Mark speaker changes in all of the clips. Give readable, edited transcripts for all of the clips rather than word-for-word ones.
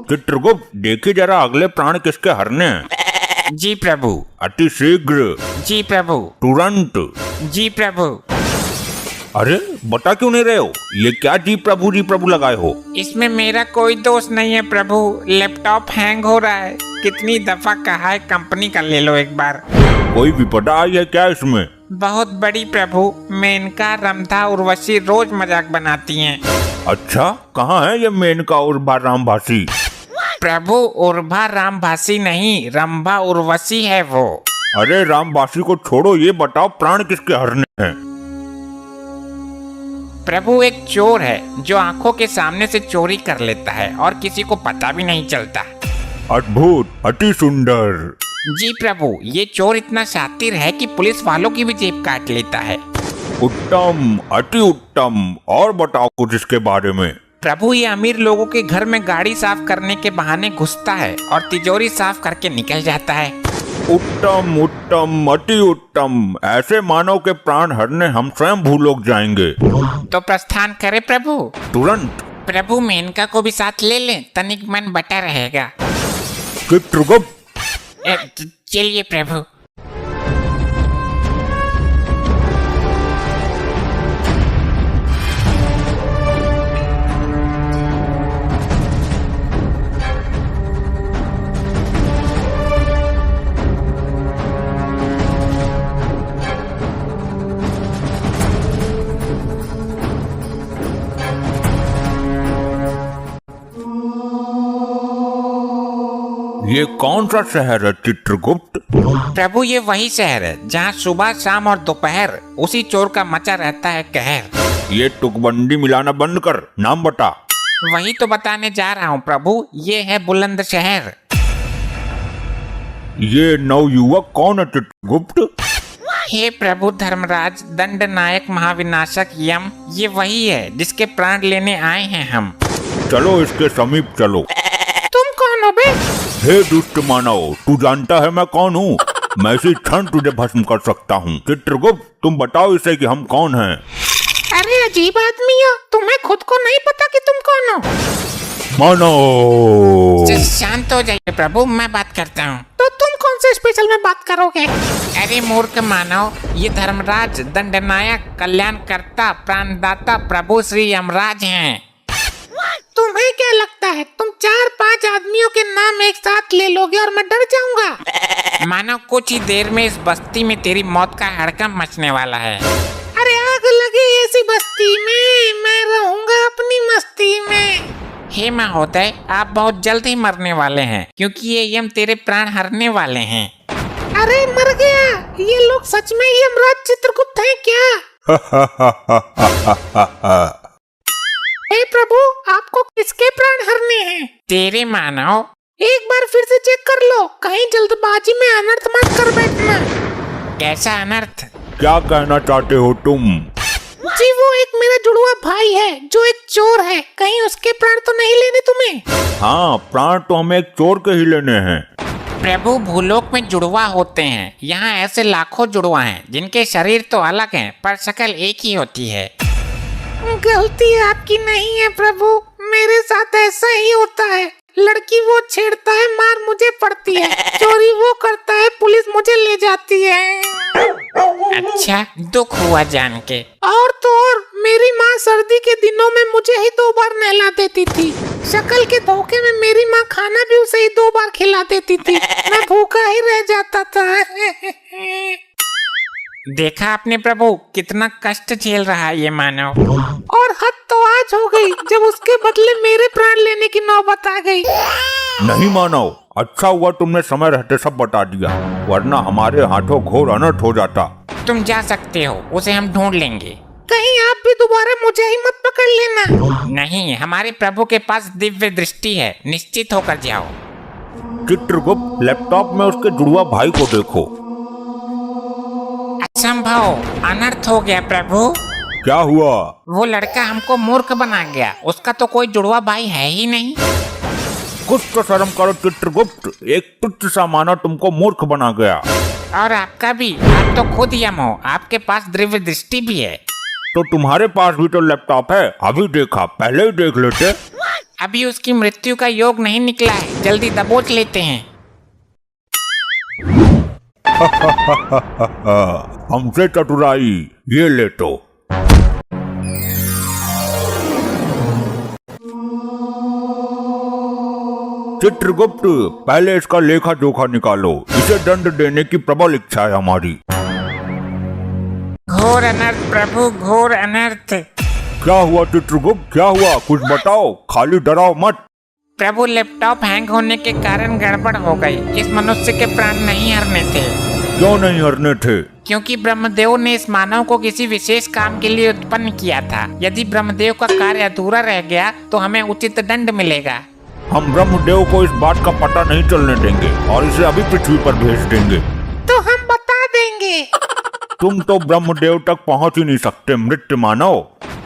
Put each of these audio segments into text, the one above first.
Speaker 1: चित्रगुप्त, देखिए जरा अगले प्राण किसके हरने हैं।
Speaker 2: जी प्रभु।
Speaker 1: अति शीघ्र।
Speaker 2: जी प्रभु।
Speaker 1: तुरंत।
Speaker 2: जी प्रभु।
Speaker 1: अरे बता क्यों नहीं रहे हो? ये क्या जी प्रभु लगाए हो?
Speaker 2: इसमें मेरा कोई दोष नहीं है प्रभु, लैपटॉप हैंग हो रहा है। कितनी दफा कहा है कंपनी का ले लो एक बार।
Speaker 1: कोई विपदा आई है क्या इसमें?
Speaker 2: बहुत बड़ी प्रभु, मेनका, रंभा, उर्वशी रोज मजाक बनाती हैं।
Speaker 1: अच्छा, कहाँ है ये मेनका उर्वा रामभासी?
Speaker 2: प्रभु उर्वा रामभासी नहीं, रंभा उर्वशी है वो।
Speaker 1: अरे रामभासी को छोड़ो, ये बताओ प्राण किसके हरने हैं?
Speaker 2: प्रभु एक चोर है जो आंखों के सामने से चोरी कर लेता है और किसी को पता भी नहीं चलता।
Speaker 1: अद्भुत, अति सुंदर।
Speaker 2: जी प्रभु, ये चोर इतना शातिर है कि पुलिस वालों की भी जेब काट लेता है।
Speaker 1: उत्तम, अति उत्तम। और बताओ कुछ इसके बारे में।
Speaker 2: प्रभु ये अमीर लोगों के घर में गाड़ी साफ करने के बहाने घुसता है और तिजोरी साफ करके निकल जाता है।
Speaker 1: उत्तम उत्तम, अति उत्तम। ऐसे मानव के प्राण हरने हम स्वयं भूलोक जाएंगे।
Speaker 2: तो प्रस्थान करे प्रभु?
Speaker 1: तुरंत।
Speaker 2: प्रभु मेनका को भी साथ ले लें, तनिक मन बटा रहेगा।
Speaker 1: चित्रगुप्त।
Speaker 2: चलिए प्रभु।
Speaker 1: ये कौन सा शहर है चित्रगुप्त?
Speaker 2: प्रभु ये वही शहर है जहाँ सुबह शाम और दोपहर उसी चोर का मचा रहता है कहर।
Speaker 1: ये तुकबंदी मिलाना बंद कर, नाम बता।
Speaker 2: वही तो बताने जा रहा हूँ प्रभु, ये है बुलंदशहर।
Speaker 1: ये नवयुवक कौन है चित्रगुप्त?
Speaker 2: हे प्रभु धर्मराज, दंड नायक, महाविनाशक यम, ये वही है जिसके प्राण लेने आए हैं हम।
Speaker 1: चलो इसके समीप चलो।
Speaker 2: तुम कौन हो बे?
Speaker 1: हे दुष्ट मानव, तू जानता है मैं कौन हूँ? मैं इसी क्षण तुझे भस्म कर सकता हूँ। चित्रगुप्त, तुम बताओ इसे कि हम कौन हैं।
Speaker 2: अरे अजीब आदमी हो, तुम्हें खुद को नहीं पता कि तुम कौन हो?
Speaker 1: मानो।
Speaker 2: शांत हो जाइए प्रभु, मैं बात करता हूँ। तो तुम कौन से स्पेशल में बात करोगे? अरे मूर्ख मानव, ये धर्मराज, दंडनायक, कल्याणकर्ता, प्राणदाता प्रभु श्री यमराज हैं। तुम्हें क्या लगता है तुम 4-5 आदमियों के नाम एक साथ ले लोगे और मैं डर जाऊंगा? मानो कुछ ही देर में इस बस्ती में तेरी मौत का हड़कंप मचने वाला है। अरे आग लगे ऐसी बस्ती में, मैं रहूंगा अपनी मस्ती में। हे महोदय, आप बहुत जल्द ही मरने वाले हैं क्योंकि ये यम तेरे प्राण हरने वाले हैं। अरे मर गया, ये लोग सच में यमराज चित्रगुप्त हैं क्या? हे प्रभु, आपको किसके प्राण हरने हैं? तेरे मानव। एक बार फिर से चेक कर लो, कहीं जल्दबाजी में अनर्थ मत कर बैठना। कैसा अनर्थ?
Speaker 1: क्या कहना चाहते हो तुम?
Speaker 2: जी वो एक मेरा जुड़वा भाई है जो एक चोर है, कहीं उसके प्राण तो नहीं लेने तुम्हें?
Speaker 1: हाँ, प्राण तो हमें एक चोर के ही लेने हैं।
Speaker 2: प्रभु भूलोक में जुड़वा होते हैं, यहाँ ऐसे लाखों जुड़वा हैं जिनके शरीर तो अलग हैं पर शक्ल एक ही होती है। गलती आपकी नहीं है प्रभु, मेरे साथ ऐसा ही होता है। लड़की वो छेड़ता है, मार मुझे पड़ती है। चोरी वो करता है, पुलिस मुझे ले जाती है। अच्छा, दुख हुआ जान के। और तो और मेरी माँ सर्दी के दिनों में मुझे ही 2 बार नहला देती थी। शक्ल के धोखे में मेरी माँ खाना भी उसे ही 2 बार खिला देती थी। मैं भूखा ही रह जाता था। देखा आपने प्रभु, कितना कष्ट झेल रहा है ये मानव। और हद तो आज हो गई जब उसके बदले मेरे प्राण लेने की नौबत आ गई।
Speaker 1: नहीं मानव, अच्छा हुआ तुमने समय रहते सब बता दिया, वरना हमारे हाथों घोर अनर्थ हो जाता।
Speaker 2: तुम जा सकते हो, उसे हम ढूंढ लेंगे। कहीं आप भी दोबारा मुझे ही मत पकड़ लेना। नहीं, हमारे प्रभु के पास दिव्य दृष्टि है, निश्चित होकर जाओ।
Speaker 1: चित्रगुप्त, लैपटॉप में उसके जुड़वा भाई को देखो।
Speaker 2: असंभव, अनर्थ हो गया प्रभु।
Speaker 1: क्या हुआ?
Speaker 2: वो लड़का हमको मूर्ख बना गया, उसका तो कोई जुड़वा भाई है ही नहीं।
Speaker 1: कुछ तो शर्म करो चित्रगुप्त, एक तुच्छ सा मानव तुमको मूर्ख बना गया।
Speaker 2: और आपका भी, आप तो खुद यम हो, आपके पास दिव्य दृष्टि भी है।
Speaker 1: तो तुम्हारे पास भी तो लैपटॉप है, अभी देखा, पहले ही देख लेते।
Speaker 2: अभी उसकी मृत्यु का योग नहीं निकला है, जल्दी दबोच लेते हैं।
Speaker 1: हमसे चतुराई, ये ले तो। चित्रगुप्त, पहले इसका लेखा जोखा निकालो, इसे दंड देने की प्रबल इच्छा है हमारी।
Speaker 2: घोर अनर्थ प्रभु, घोर अनर्थ।
Speaker 1: क्या हुआ चित्रगुप्त, क्या हुआ, कुछ बताओ, खाली डराओ मत।
Speaker 2: प्रभु, लैपटॉप हैंग होने के कारण गड़बड़ हो गई। इस मनुष्य के प्राण नहीं हरने थे।
Speaker 1: क्यों नहीं हरने थे?
Speaker 2: क्योंकि ब्रह्मदेव ने इस मानव को किसी विशेष काम के लिए उत्पन्न किया था। यदि ब्रह्मदेव का कार्य अधूरा रह गया तो हमें उचित दंड मिलेगा।
Speaker 1: हम ब्रह्मदेव को इस बात का पता नहीं चलने देंगे और इसे अभी पृथ्वी पर भेज देंगे।
Speaker 2: तो हम बता देंगे।
Speaker 1: तुम तो ब्रह्मदेव तक पहुंच ही नहीं सकते मृत्यु मानव।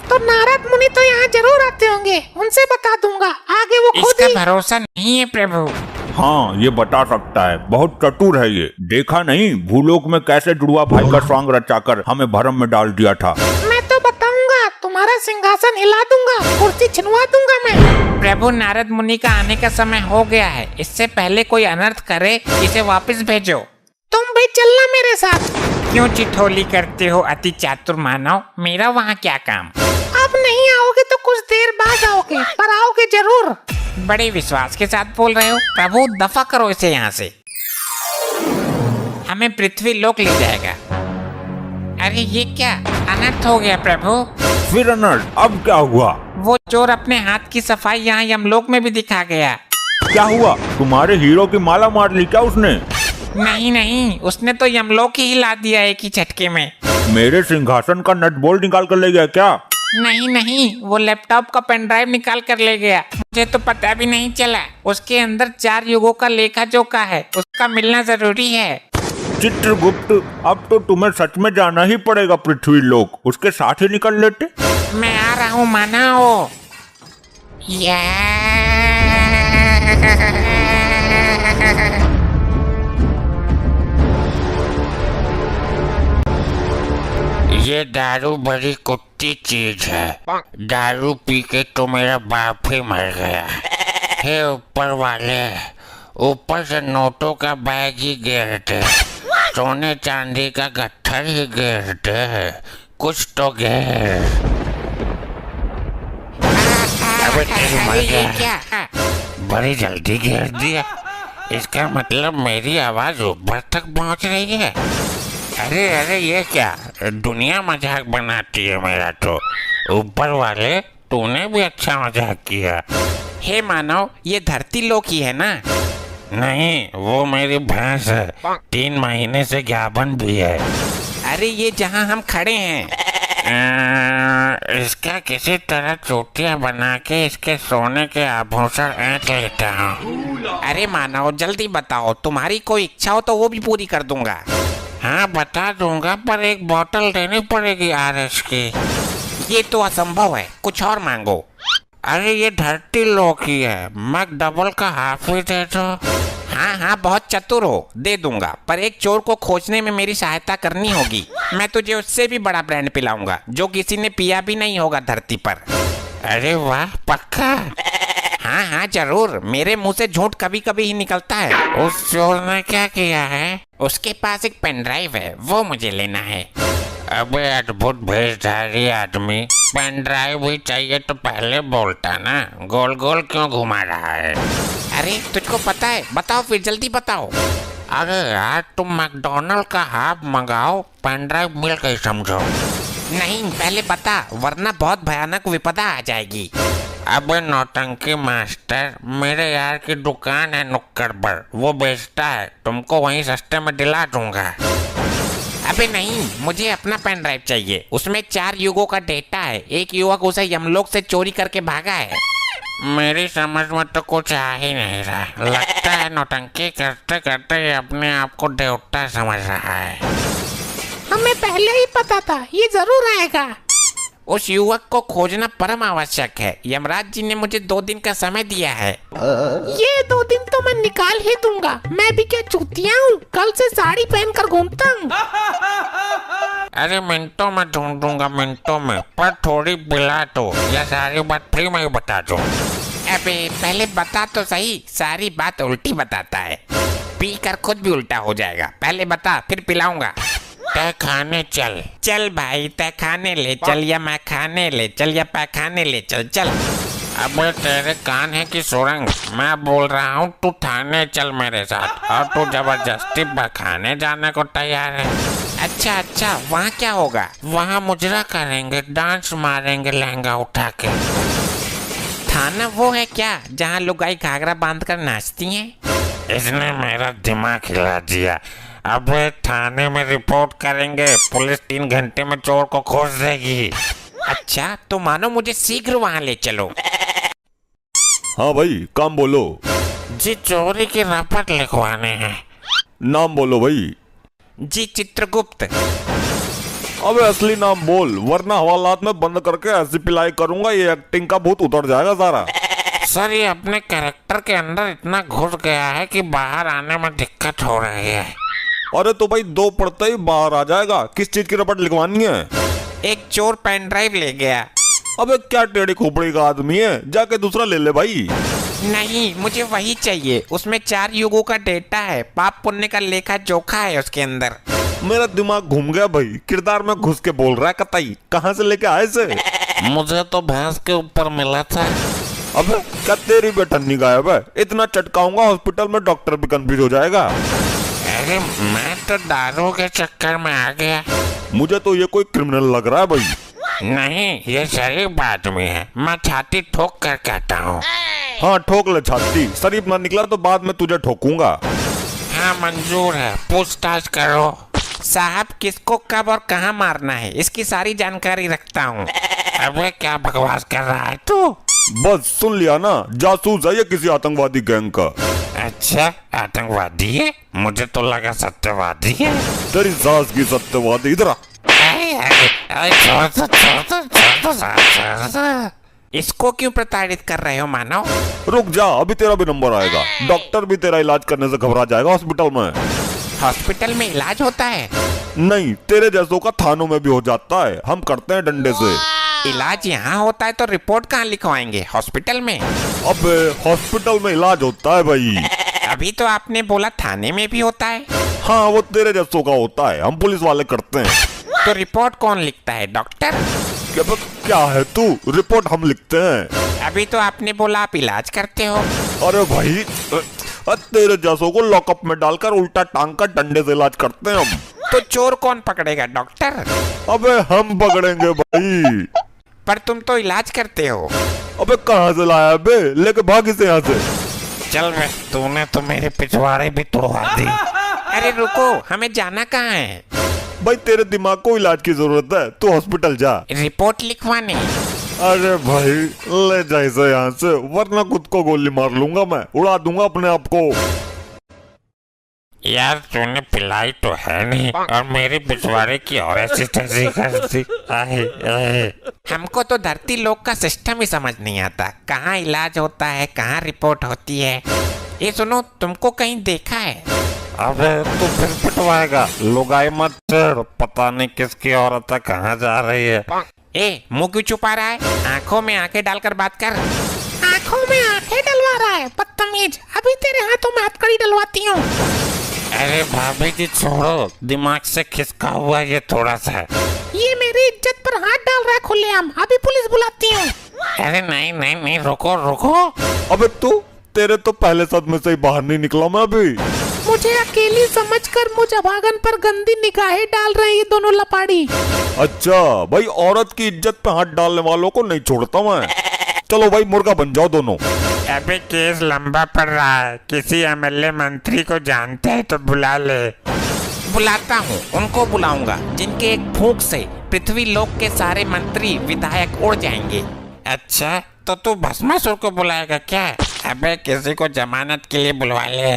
Speaker 2: तो नारद मुनि तो यहाँ जरूर आते होंगे, उनसे बता दूंगा, आगे वो खुद ही। इसका भरोसा नहीं है प्रभु।
Speaker 1: हाँ, ये बता सकता है, बहुत चतुर है ये। देखा नहीं भूलोक में कैसे जुड़वा भाई का स्वांग रचाकर हमें भरम में डाल दिया था।
Speaker 2: मैं तो बताऊंगा, तुम्हारा सिंहासन हिला दूंगा, कुर्सी छिनवा दूंगा मैं। प्रभु, नारद मुनि का आने का समय हो गया है, इससे पहले कोई अनर्थ करे इसे वापस भेजो। तुम भी चलना मेरे साथ। क्यों चिठोली करते हो अति चातुर मानव, मेरा वहाँ क्या काम। अब नहीं आओगे तो कुछ देर बाद आओगे, पर आओगे जरूर। बड़े विश्वास के साथ बोल रहे हो। प्रभु, दफा करो इसे यहाँ से, हमें पृथ्वी लोक ले जाएगा। अरे ये क्या अनर्थ हो गया प्रभु।
Speaker 1: फिर अनर्थ, अब क्या हुआ?
Speaker 2: वो चोर अपने हाथ की सफाई यहाँ यमलोक में भी दिखा गया।
Speaker 1: क्या हुआ, तुम्हारे हीरो की माला मार ली क्या उसने?
Speaker 2: नहीं नहीं, उसने तो यमलोक ही हिला दिया एक ही झटके में।
Speaker 1: मेरे सिंहासन का नट बोल्ट निकाल कर ले गया क्या?
Speaker 2: नहीं नहीं, वो लैपटॉप का पेन ड्राइव निकाल कर ले गया। मुझे तो पता भी नहीं चला। उसके अंदर 4 युगों का लेखा जोखा है, उसका मिलना जरूरी है।
Speaker 1: चित्रगुप्त, अब तो तुम्हें सच में जाना ही पड़ेगा पृथ्वी लोक, उसके साथ ही निकल लेते।
Speaker 2: मैं आ रहा हूँ मानव।
Speaker 3: ये दारू बड़ी कुत्ती चीज है। दारू पी के तो मेरा बाप ही मर गया। हे ऊपर वाले, ऊपर से नोटों का बैग ही गिरते, सोने चांदी का गट्ठर ही गिरते, कुछ तो गिर। अबे तेरी मर गया, बड़ी जल्दी गिर दिया। इसका मतलब मेरी आवाज ऊपर तक पहुंच रही है। अरे अरे, ये क्या दुनिया मजाक बनाती है मेरा तो। ऊपर वाले, तूने भी अच्छा मजाक किया।
Speaker 2: हे मानव, ये धरती लोक ही है ना?
Speaker 3: नहीं, वो मेरी भैंस है, 3 महीने से ज्ञापन भी है।
Speaker 2: अरे ये जहाँ हम खड़े हैं।
Speaker 3: इसका किसी तरह चोटियाँ बना के इसके सोने के आभूषण ऐंठ लेता हूँ।
Speaker 2: अरे मानव, जल्दी बताओ, तुम्हारी कोई इच्छा हो तो वो भी पूरी कर दूंगा।
Speaker 3: हाँ बता दूंगा, पर एक बोतल देनी पड़ेगी RS की।
Speaker 2: ये तो असंभव है, कुछ और मांगो।
Speaker 3: अरे ये धरती लोक ही है, मैक डबल का हाफ ही दे दो।
Speaker 2: हाँ हाँ, बहुत चतुर हो, दे दूंगा, पर एक चोर को खोजने में मेरी सहायता करनी होगी। मैं तुझे उससे भी बड़ा ब्रांड पिलाऊंगा, जो किसी ने पिया भी नहीं होगा धरती पर।
Speaker 3: अरे वाह, पक्का?
Speaker 2: हाँ हाँ जरूर, मेरे मुंह से झूठ कभी कभी ही निकलता है।
Speaker 3: उस चोर ने क्या किया है?
Speaker 2: उसके पास एक पेन ड्राइव है, वो मुझे लेना है।
Speaker 3: अबे अद्भुत भेषधारी आदमी, पेन ड्राइव भी चाहिए तो पहले बोलता ना, गोल गोल क्यों घुमा रहा है?
Speaker 2: अरे तुझको पता है, बताओ फिर, जल्दी बताओ।
Speaker 3: अरे यार, तुम मैकडोनल्ड का हाफ मंगाओ, पेन ड्राइव मिल गई समझो।
Speaker 2: नहीं, पहले बता, वरना बहुत भयानक विपदा आ जाएगी।
Speaker 3: अबे नौटंकी मास्टर, मेरे यार की दुकान है नुक्कड़ पर, वो बेचता है, तुमको वहीं सस्ते में दिला दूंगा।
Speaker 2: अबे नहीं, मुझे अपना पेन ड्राइव चाहिए, उसमें 4 युगों का डेटा है। एक युवक उसे यमलोक से चोरी करके भागा है।
Speaker 3: मेरी समझ में तो कुछ आ ही नहीं रहा, लगता है नौटंकी करते करते ये अपने आप को देवता समझ रहा है।
Speaker 2: हमें पहले ही पता था ये जरूर आएगा। उस युवक को खोजना परम आवश्यक है। यमराज जी ने मुझे 2 दिन का समय दिया है।
Speaker 4: ये 2 दिन तो मैं निकाल ही दूंगा। मैं भी क्या चूतिया हूँ, कल से साड़ी पहनकर घूमता हूँ।
Speaker 3: अरे मिनटों में ढूंढूंगा, मिनटों में, पर थोड़ी बिला तो, या सारी बात फ्री में ही बता दो।
Speaker 2: अबे पहले बता तो सही, सारी बात उल्टी बताता है, पी कर खुद भी उल्टा हो जाएगा। पहले बता फिर पिलाऊंगा।
Speaker 3: तय खाने चल।
Speaker 2: चल भाई, तय खाने ले चल, या मैं खाने ले चल, या पैखाने ले चल। चल।
Speaker 3: अबे तेरे कान है कि सुरंग? मैं बोल रहा हूँ तू थाने चल मेरे साथ, और तू जबरदस्ती खाने जाने को तैयार है।
Speaker 2: अच्छा, वहाँ क्या होगा?
Speaker 3: वहाँ मुजरा करेंगे, डांस मारेंगे लहंगा उठा के।
Speaker 2: थाना वो है क्या जहाँ लुगाई घाघरा बांधकर नाचती हैं?
Speaker 3: इसने मेरा दिमाग हिला दिया। अब थाने में रिपोर्ट करेंगे, पुलिस 3 घंटे में चोर को खोज देगी।
Speaker 2: अच्छा, तो मानो मुझे शीघ्र वहाँ ले चलो।
Speaker 1: हाँ भाई, काम बोलो।
Speaker 3: जी चोरी की रपट लिखवाने हैं।
Speaker 1: नाम बोलो भाई।
Speaker 2: जी चित्रगुप्त।
Speaker 1: अबे असली नाम बोल, वरना हवालात में बंद करके ऐसी पिलाई करूंगा ये एक्टिंग का भूत उतर जाएगा सारा।
Speaker 3: सर ये अपने कैरेक्टर के अंदर इतना घुस गया है कि बाहर आने में दिक्कत हो रही है।
Speaker 1: अरे तो भाई 2 पढ़ते ही बाहर आ जाएगा। किस चीज की रपट लिखवानी है?
Speaker 2: एक चोर पेन ड्राइव ले गया।
Speaker 1: अबे क्या टेढ़ी खोपड़ी का आदमी है, जाके दूसरा ले ले भाई।
Speaker 2: नहीं, मुझे वही चाहिए। उसमें 4 युगों का डेटा है, पाप पुण्य का लेखा जोखा है उसके अंदर।
Speaker 1: मेरा दिमाग घूम गया भाई, किरदार में घुस के बोल रहा है कतई। कहाँ से लेके आए से?
Speaker 3: मुझे तो भैंस के ऊपर मिला था।
Speaker 1: अबे क्या तेरी बेटन्नी गायब है? इतना चटकाऊंगा हॉस्पिटल में डॉक्टर भी कंफ्यूज हो जाएगा।
Speaker 3: अरे मैं तो दारू के चक्कर में आ गया।
Speaker 1: मुझे तो ये कोई क्रिमिनल लग रहा है भाई।
Speaker 3: नहीं, ये शरीफ आदमी है, मैं छाती ठोक कर कहता हूँ।
Speaker 1: हाँ ठोक ले छाती, शरीफ ना निकला तो बाद में तुझे ठोकूंगा।
Speaker 3: हाँ मंजूर है, पूछताछ करो।
Speaker 2: साहब, किसको कब और कहाँ मारना है इसकी सारी जानकारी रखता हूँ।
Speaker 3: अबे क्या बकवास कर रहा है तू?
Speaker 1: बस सुन लिया ना, जासूस है ये किसी आतंकवादी गैंग का।
Speaker 3: अच्छा, आतंकवादी है? मुझे तो लगा सत्यवादी है।
Speaker 1: तेरी सास की सत्यवादी। इधर आ।
Speaker 2: इसको क्यों प्रताड़ित कर रहे हो मानव?
Speaker 1: रुक जा, अभी तेरा भी नंबर आएगा। डॉक्टर भी तेरा इलाज करने से घबरा जाएगा हॉस्पिटल में।
Speaker 2: हॉस्पिटल में इलाज होता है?
Speaker 1: नहीं, तेरे जैसों का थानों में भी हो जाता है, हम करते हैं डंडे से।
Speaker 2: इलाज यहाँ होता है तो रिपोर्ट कहाँ लिखवाएंगे? हॉस्पिटल में?
Speaker 1: अबे हॉस्पिटल में इलाज होता है भाई।
Speaker 2: अभी तो आपने बोला थाने में भी होता है।
Speaker 1: हाँ वो तेरे जैसों का होता है, हम पुलिस वाले करते हैं।
Speaker 2: तो रिपोर्ट कौन लिखता है, डॉक्टर?
Speaker 1: क्या है तू? रिपोर्ट हम लिखते हैं।
Speaker 2: अभी तो आपने बोला आप इलाज करते हो।
Speaker 1: अरे भाई तेरे जैसों को लॉकअप में डालकर उल्टा टांग कर डंडे से इलाज करते हैं हम।
Speaker 2: तो चोर कौन पकड़ेगा, डॉक्टर?
Speaker 1: अबे हम पकड़ेंगे भाई।
Speaker 2: पर तुम तो इलाज करते हो।
Speaker 1: अबे कहाँ से लाया बे? लेके भाग इसे यहाँ से।
Speaker 3: चल बे, तूने तो मेरे पिछवाड़े भी तोड़वा दी।
Speaker 2: अरे रुको, हमें जाना कहाँ है?
Speaker 1: भाई तेरे दिमाग को इलाज की जरूरत है, तू हॉस्पिटल जा।
Speaker 2: रिपोर्ट लिखवाने?
Speaker 1: अरे भाई ले जा इसे यहाँ से, वरना खुद को गोली मार लूंगा मैं, उड़ा दूंगा अपने आप को।
Speaker 3: यार तूने पिलाई तो है नहीं, और मेरे पिछवाड़े की और ऐसी तैसी करती।
Speaker 2: हमको तो धरती लोक का सिस्टम ही समझ नहीं आता, कहाँ इलाज होता है, कहाँ रिपोर्ट होती है। ये सुनो, तुमको कहीं देखा है?
Speaker 3: अबे तू फिर पिटवाएगा। लुगाई मत चढ़, पता नहीं किसकी औरत है, कहाँ जा रही है।
Speaker 2: ए, मुंह क्यों छुपा रहा है? आंखों में आंखें डालकर बात कर।
Speaker 4: आंखों में आंखें डलवा रहा है, बदतमीज। अभी तेरे हाथों में हथकड़ी डलवाती हूँ।
Speaker 3: अरे भाभी जी छोड़ो, दिमाग से खिसका हुआ ये थोड़ा सा।
Speaker 4: ये मेरी इज्जत पर हाथ डाल रहा है खुलेआम, अभी पुलिस बुलाती हूँ।
Speaker 3: अरे नहीं नहीं नहीं, रुको रुको।
Speaker 1: अबे तू, तेरे तो पहले सदमे से ही बाहर नहीं निकला मैं अभी।
Speaker 4: मुझे अकेली समझकर मुझे भागन पर गंदी निगाहें डाल रहे ये दोनों लपाड़ी।
Speaker 1: अच्छा भाई, औरत की इज्जत पे हाथ डालने वालों को नहीं छोड़ता मैं। चलो भाई मुर्गा बन जाओ दोनों।
Speaker 3: अबे केस लंबा पड़ रहा है, किसी एमएलए मंत्री को जानते हैं तो बुला ले।
Speaker 2: बुलाता हूँ, उनको बुलाऊंगा जिनके एक फूंक से पृथ्वी लोक के सारे मंत्री विधायक उड़ जाएंगे।
Speaker 3: अच्छा, तो तू भस्मासुर को बुलाएगा क्या? अबे किसी को जमानत के लिए बुलवा ले।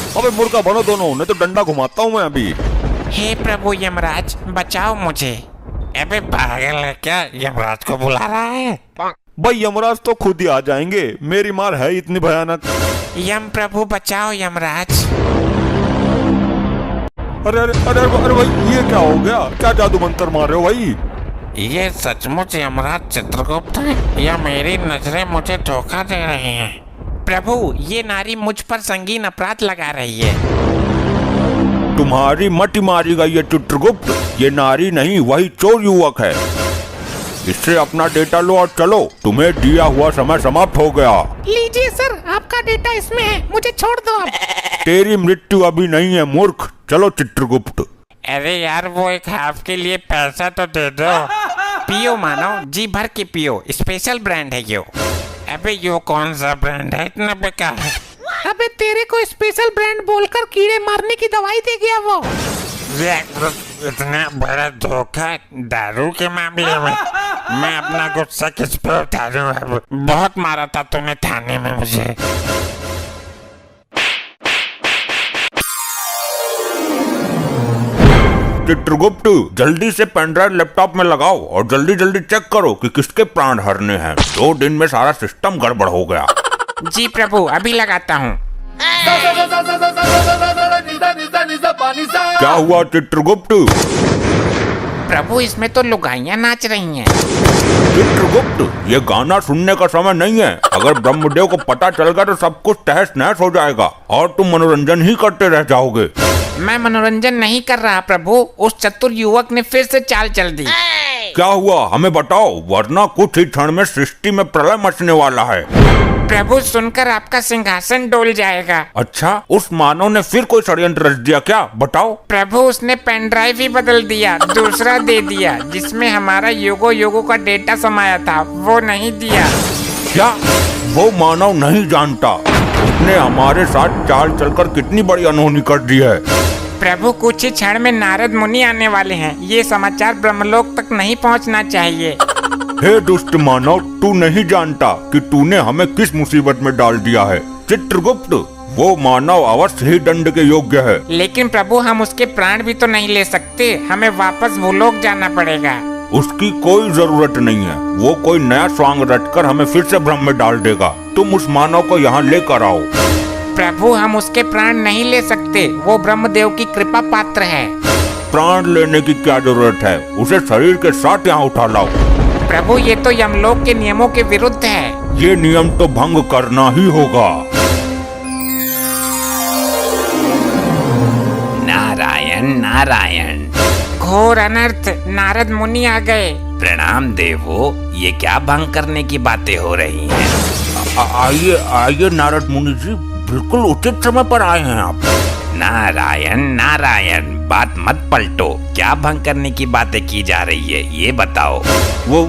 Speaker 1: अबे मुर्गा बनो दोनों, नहीं तो डंडा घुमाता हूँ मैं अभी।
Speaker 2: हे प्रभु यमराज, बचाओ मुझे।
Speaker 3: अबे पागल है क्या, यमराज को बुला रहा है?
Speaker 1: भाई यमराज तो खुद ही आ जाएंगे, मेरी मार है इतनी भयानक।
Speaker 2: यम प्रभु बचाओ यमराज।
Speaker 1: अरे अरे अरे अरे भाई ये क्या हो गया, क्या जादू मंत्र मार रहे हो भाई?
Speaker 3: ये सचमुच यमराज चित्रगुप्त है या मेरी नजरें मुझे धोखा दे रही हैं?
Speaker 2: प्रभु ये नारी मुझ पर संगीन अपराध लगा रही है।
Speaker 1: तुम्हारी मटी मारी गई है चित्रगुप्त, ये नारी नहीं वही चोर युवक है। इससे अपना डेटा लो और चलो, तुम्हें दिया हुआ समय समाप्त हो गया।
Speaker 4: लीजिए सर, आपका डेटा इसमें है, मुझे छोड़ दो अब।
Speaker 1: तेरी मृत्यु अभी नहीं है मूर्ख, चलो चित्रगुप्त।
Speaker 3: अरे यार वो एक हाफ के लिए पैसा तो दे दो।
Speaker 2: पियो मानव, जी भर के पियो, स्पेशल ब्रांड है यो।
Speaker 3: अबे यो कौन सा ब्रांड है, इतना बेकार है?
Speaker 4: अबे तेरे को स्पेशल ब्रांड बोलकर कीड़े मारने की दवाई दे गया वो।
Speaker 3: इतना बड़ा धोखा दारू के मामले में, मैं अपना गुस्सा किस पे उतारूं अब? बहुत मारा था तूने थाने में मुझे।
Speaker 1: चित्रगुप्त जल्दी से पेनड्राइव लैपटॉप में लगाओ और जल्दी जल्दी चेक करो कि किसके प्राण हरने हैं। 2 दिन में सारा सिस्टम गड़बड़ हो गया।
Speaker 2: जी प्रभु अभी लगाता हूँ।
Speaker 1: क्या हुआ चित्रगुप्त?
Speaker 2: प्रभु इसमें तो लुगाइयाँ नाच रही हैं।
Speaker 1: चित्रगुप्त ये गाना सुनने का समय नहीं है। अगर ब्रह्मदेव को पता चल गया तो सब कुछ तहस नहस हो जाएगा और तुम मनोरंजन ही करते रह जाओगे।
Speaker 2: मैं मनोरंजन नहीं कर रहा प्रभु, उस चतुर युवक ने फिर से चाल चल दी।
Speaker 1: क्या हुआ हमें बताओ, वरना कुछ ही क्षण में सृष्टि में प्रलय मचने वाला है।
Speaker 2: प्रभु सुनकर आपका सिंहासन डोल जाएगा।
Speaker 1: अच्छा, उस मानव ने फिर कोई षड्यंत्र रच दिया क्या, बताओ।
Speaker 2: प्रभु उसने पेन ड्राइव ही बदल दिया, दूसरा दे दिया जिसमें हमारा युगो युगो का डेटा समाया था, वो नहीं दिया।
Speaker 1: क्या वो मानव नहीं जानता उसने हमारे साथ चाल चलकर कितनी बड़ी अनहोनी कर दी है?
Speaker 2: प्रभु कुछ ही क्षण में नारद मुनि आने वाले हैं, ये समाचार ब्रह्मलोक तक नहीं पहुंचना चाहिए।
Speaker 1: हे दुष्ट मानव, तू नहीं जानता कि तूने हमें किस मुसीबत में डाल दिया है। चित्रगुप्त वो मानव अवश्य ही दंड के योग्य है।
Speaker 2: लेकिन प्रभु हम उसके प्राण भी तो नहीं ले सकते, हमें वापस भूलोक जाना पड़ेगा।
Speaker 1: उसकी कोई जरूरत नहीं है, वो कोई नया स्वांग रचकर हमें फिर से भ्रम में डाल देगा। तुम उस मानव को यहाँ लेकर आओ।
Speaker 2: प्रभु हम उसके प्राण नहीं ले सकते, वो ब्रह्मदेव की कृपा पात्र है।
Speaker 1: प्राण लेने की क्या जरूरत है, उसे शरीर के साथ यहाँ उठा लाओ।
Speaker 2: प्रभु ये तो यमलोक के नियमों के विरुद्ध है।
Speaker 1: ये नियम तो भंग करना ही होगा।
Speaker 5: नारायण नारायण।
Speaker 2: घोर अनर्थ, नारद मुनि आ गए।
Speaker 5: प्रणाम देवो, ये क्या भंग करने की बातें हो रही हैं?
Speaker 1: आइए आइए नारद मुनि जी, बिल्कुल उचित समय पर आए हैं आप।
Speaker 5: नारायण नारायण, बात मत पलटो, क्या भंग करने की बातें की जा रही है ये बताओ।
Speaker 1: वो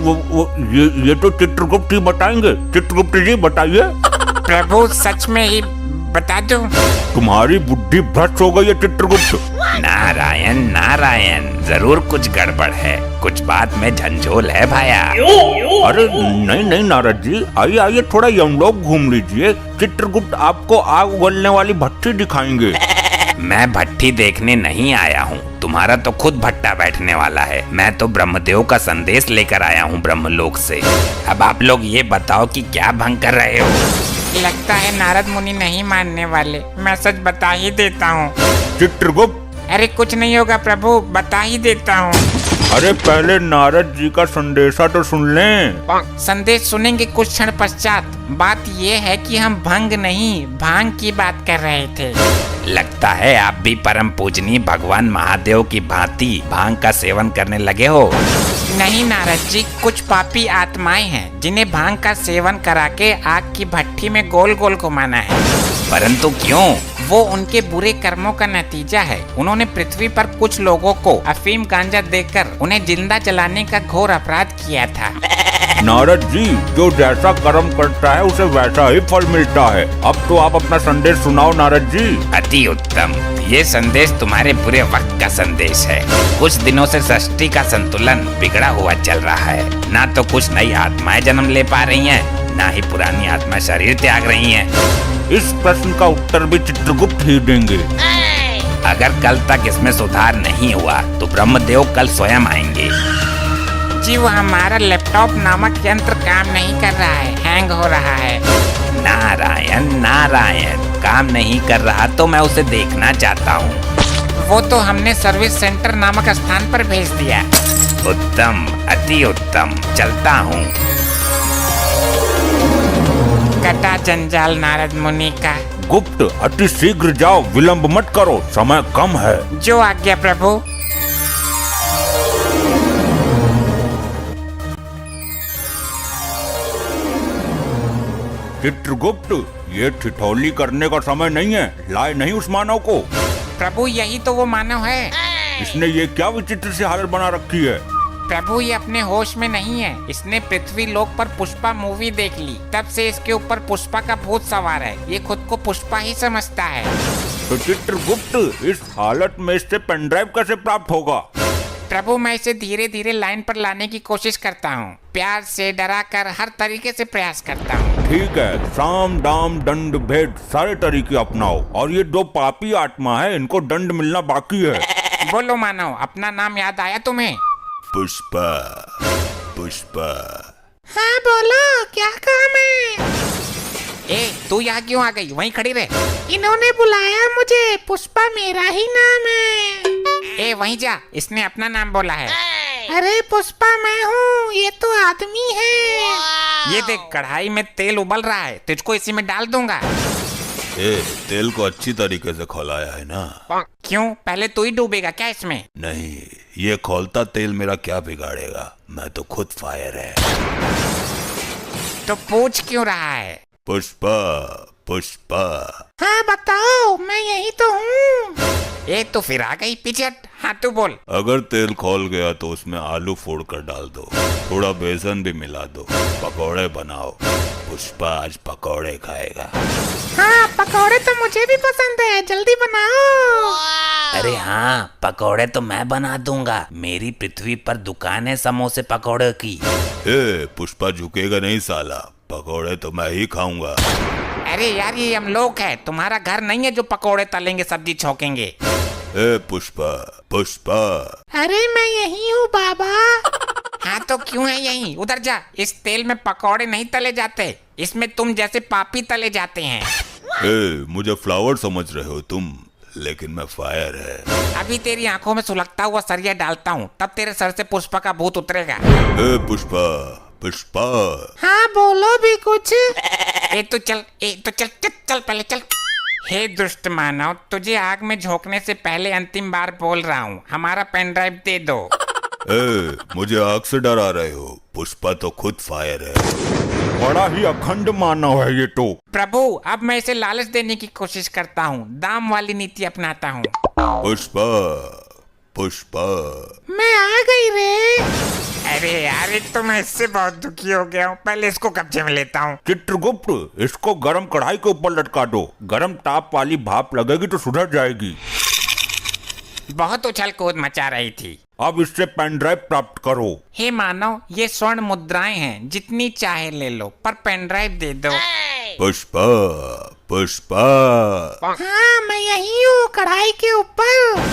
Speaker 1: ये तो चित्रगुप्त ही बताएंगे। चित्रगुप्त जी बताइए।
Speaker 2: प्रभु सच में ही बता दो।
Speaker 1: तुम्हारी बुद्धि भ्रष्ट हो गई है चित्रगुप्त।
Speaker 5: नारायण नारायण, जरूर कुछ गड़बड़ है, कुछ बात में झंझोल है भाया।
Speaker 1: अरे नहीं नहीं नारद जी, आइए आइए थोड़ा यमलोक घूम लीजिए। चित्रगुप्त आपको आग उगलने वाली भट्टी दिखाएंगे।
Speaker 5: मैं भट्टी देखने नहीं आया हूँ, तुम्हारा तो खुद भट्टा बैठने वाला है। मैं तो ब्रह्मदेव का संदेश लेकर आया हूँ ब्रह्मलोक से। अब आप लोग ये बताओ कि क्या भंग कर रहे हो?
Speaker 2: लगता है नारद मुनि नहीं मानने वाले, मैं सच बता ही देता हूँ।
Speaker 1: चित्रगुप्त
Speaker 2: अरे कुछ नहीं होगा प्रभु, बता ही देता हूँ।
Speaker 1: अरे पहले नारद जी का संदेशा तो सुन लें।
Speaker 2: संदेश सुनेंगे कुछ क्षण पश्चात। बात ये है कि हम भंग नहीं भांग की बात कर रहे थे।
Speaker 5: लगता है आप भी परम पूजनीय भगवान महादेव की भांति भांग का सेवन करने लगे हो।
Speaker 2: नहीं नारद जी, कुछ पापी आत्माएं हैं जिन्हें भांग का सेवन करा के आग की भट्टी में गोल गोल घुमाना है।
Speaker 5: परंतु क्यों?
Speaker 2: वो उनके बुरे कर्मों का नतीजा है। उन्होंने पृथ्वी पर कुछ लोगों को अफीम गांजा देकर उन्हें जिंदा जलाने का घोर अपराध किया था।
Speaker 1: नारद जी, जो जैसा कर्म करता है उसे वैसा ही फल मिलता है। अब तो आप अपना संदेश सुनाओ नारद जी।
Speaker 5: अति उत्तम, ये संदेश तुम्हारे बुरे वक्त का संदेश है। कुछ दिनों से सृष्टि का संतुलन बिगड़ा हुआ चल रहा है। ना तो कुछ नई आत्माएं जन्म ले पा रही हैं, ना ही पुरानी आत्मा शरीर त्याग रही हैं।
Speaker 1: इस प्रश्न का उत्तर भी चित्रगुप्त ही देंगे।
Speaker 5: अगर कल तक इसमें सुधार नहीं हुआ तो ब्रह्मदेव कल स्वयं आएंगे।
Speaker 2: जी वो हमारा लैपटॉप नामक यंत्र काम नहीं कर रहा है, हैंग हो रहा है।
Speaker 5: नारायण नारायण, काम नहीं कर रहा तो मैं उसे देखना चाहता हूँ।
Speaker 2: वो तो हमने सर्विस सेंटर नामक स्थान पर भेज दिया।
Speaker 5: उत्तम, अति उत्तम, चलता हूँ।
Speaker 2: कटा जंजाल नारद मुनि का।
Speaker 1: गुप्त, अति शीघ्र जाओ, विलंब मत करो, समय कम है।
Speaker 2: जो आज्ञा प्रभु।
Speaker 1: चित्रगुप्त, ये ठिठोली करने का समय नहीं है, लाए नहीं उस मानव को।
Speaker 2: प्रभु यही तो वो मानव है।
Speaker 1: इसने ये क्या विचित्र सी हालत बना रखी है।
Speaker 2: प्रभु ये अपने होश में नहीं है। इसने पृथ्वी लोक पर पुष्पा मूवी देख ली, तब से इसके ऊपर पुष्पा का भूत सवार है। ये खुद को पुष्पा ही समझता है।
Speaker 1: तो चित्रगुप्त, इस हालत में इससे पेनड्राइव कैसे प्राप्त होगा?
Speaker 2: प्रभु मैं इसे धीरे धीरे लाइन पर लाने की कोशिश करता हूँ, प्यार से डरा कर हर तरीके से प्रयास करता हूँ।
Speaker 1: ठीक है, साम दाम दंड भेद सारे तरीके अपनाओ, और ये दो पापी आत्मा है, इनको दंड मिलना बाकी है।
Speaker 2: बोलो मानव, अपना नाम याद आया तुम्हें?
Speaker 1: पुष्पा, पुष्पा।
Speaker 4: हाँ बोलो, क्या काम है?
Speaker 2: ए तू यहाँ क्यों आ गई? वहीं खड़ी रहे।
Speaker 4: इन्होंने बुलाया मुझे, पुष्पा मेरा ही नाम है।
Speaker 2: ए वहीं जा, इसने अपना नाम बोला है।
Speaker 4: अरे पुष्पा मैं हूँ, ये तो आदमी है।
Speaker 2: ये देख कढ़ाई में तेल उबल रहा है, तुझको इसी में डाल दूंगा।
Speaker 1: तेल को अच्छी तरीके से खौलाया है ना?
Speaker 2: क्यों, पहले तू ही डूबेगा क्या इसमें?
Speaker 1: नहीं, ये खौलता तेल मेरा क्या बिगाड़ेगा, मैं तो खुद फायर है।
Speaker 2: तो पूछ क्यों रहा है?
Speaker 1: पुष्पा, पुष्पा।
Speaker 4: हाँ बताओ, मैं यही तो हूँ।
Speaker 2: ए तो फिर आ गई पीछे हट। हाँ तू बोल।
Speaker 1: अगर तेल खौल गया तो उसमें आलू फोड़ कर डाल दो, थोड़ा बेसन भी मिला दो, पकौड़े बनाओ। पुष्पा आज पकौड़े खाएगा।
Speaker 4: हाँ पकौड़े तो मुझे भी पसंद है, जल्दी बनाओ।
Speaker 5: अरे हाँ, पकौड़े तो मैं बना दूंगा। मेरी पृथ्वी पर दुकान है समोसे पकौड़े की।
Speaker 1: पुष्पा झुकेगा नहीं साला, पकौड़े तो मैं ही खाऊंगा।
Speaker 2: अरे यार ये हम लोग है, तुम्हारा घर नहीं है जो पकौड़े तलेंगे सब्जी छौकेंगे।
Speaker 1: पुष्पा, पुष्पा।
Speaker 4: अरे मैं यही हूँ बाबा।
Speaker 2: हाँ तो क्यों है यहीं? उधर जा, इस तेल में पकौड़े नहीं तले जाते, इसमें तुम जैसे पापी तले जाते हैं।
Speaker 1: मुझे फ्लावर समझ रहे हो तुम, लेकिन मैं फायर है।
Speaker 2: अभी तेरी आंखों में सुलगता हुआ सरिया डालता हूँ, तब तेरे सर से पुष्पा का भूत उतरेगा।
Speaker 1: पुष्पा, पुष्पा।
Speaker 4: हाँ बोलो भी कुछ।
Speaker 2: ए तो चल, चल पहले चल। हे दुष्ट मानव, तुझे आग में झोंकने से पहले अंतिम बार बोल रहा हूँ, हमारा पेन ड्राइव दे दो।
Speaker 1: मुझे आग से डरा रहे हो? पुष्पा तो खुद फायर है। बड़ा ही अखंड मानव है ये तो।
Speaker 2: प्रभु अब मैं इसे लालच देने की कोशिश करता हूँ, दाम वाली नीति अपनाता हूँ।
Speaker 1: पुष्पा, पुष्पा।
Speaker 4: मैं आ गई रे।
Speaker 2: अरे यार तो मैं इससे बहुत दुखी हो गया हूँ, पहले इसको कब्जे में लेता हूँ।
Speaker 1: चित्रगुप्त, इसको गरम कढ़ाई के ऊपर लटका दो, गरम ताप वाली भाप लगेगी तो सुधर जाएगी।
Speaker 2: बहुत उछल कूद मचा रही थी।
Speaker 1: अब इससे पेन ड्राइव प्राप्त करो।
Speaker 2: हे मानव, ये स्वर्ण मुद्राएं हैं, जितनी चाहे ले लो, पर पेन ड्राइव दे दो।
Speaker 1: पुष्पा, पुष्पा।
Speaker 4: हाँ मैं यही हूँ, कढ़ाई के ऊपर।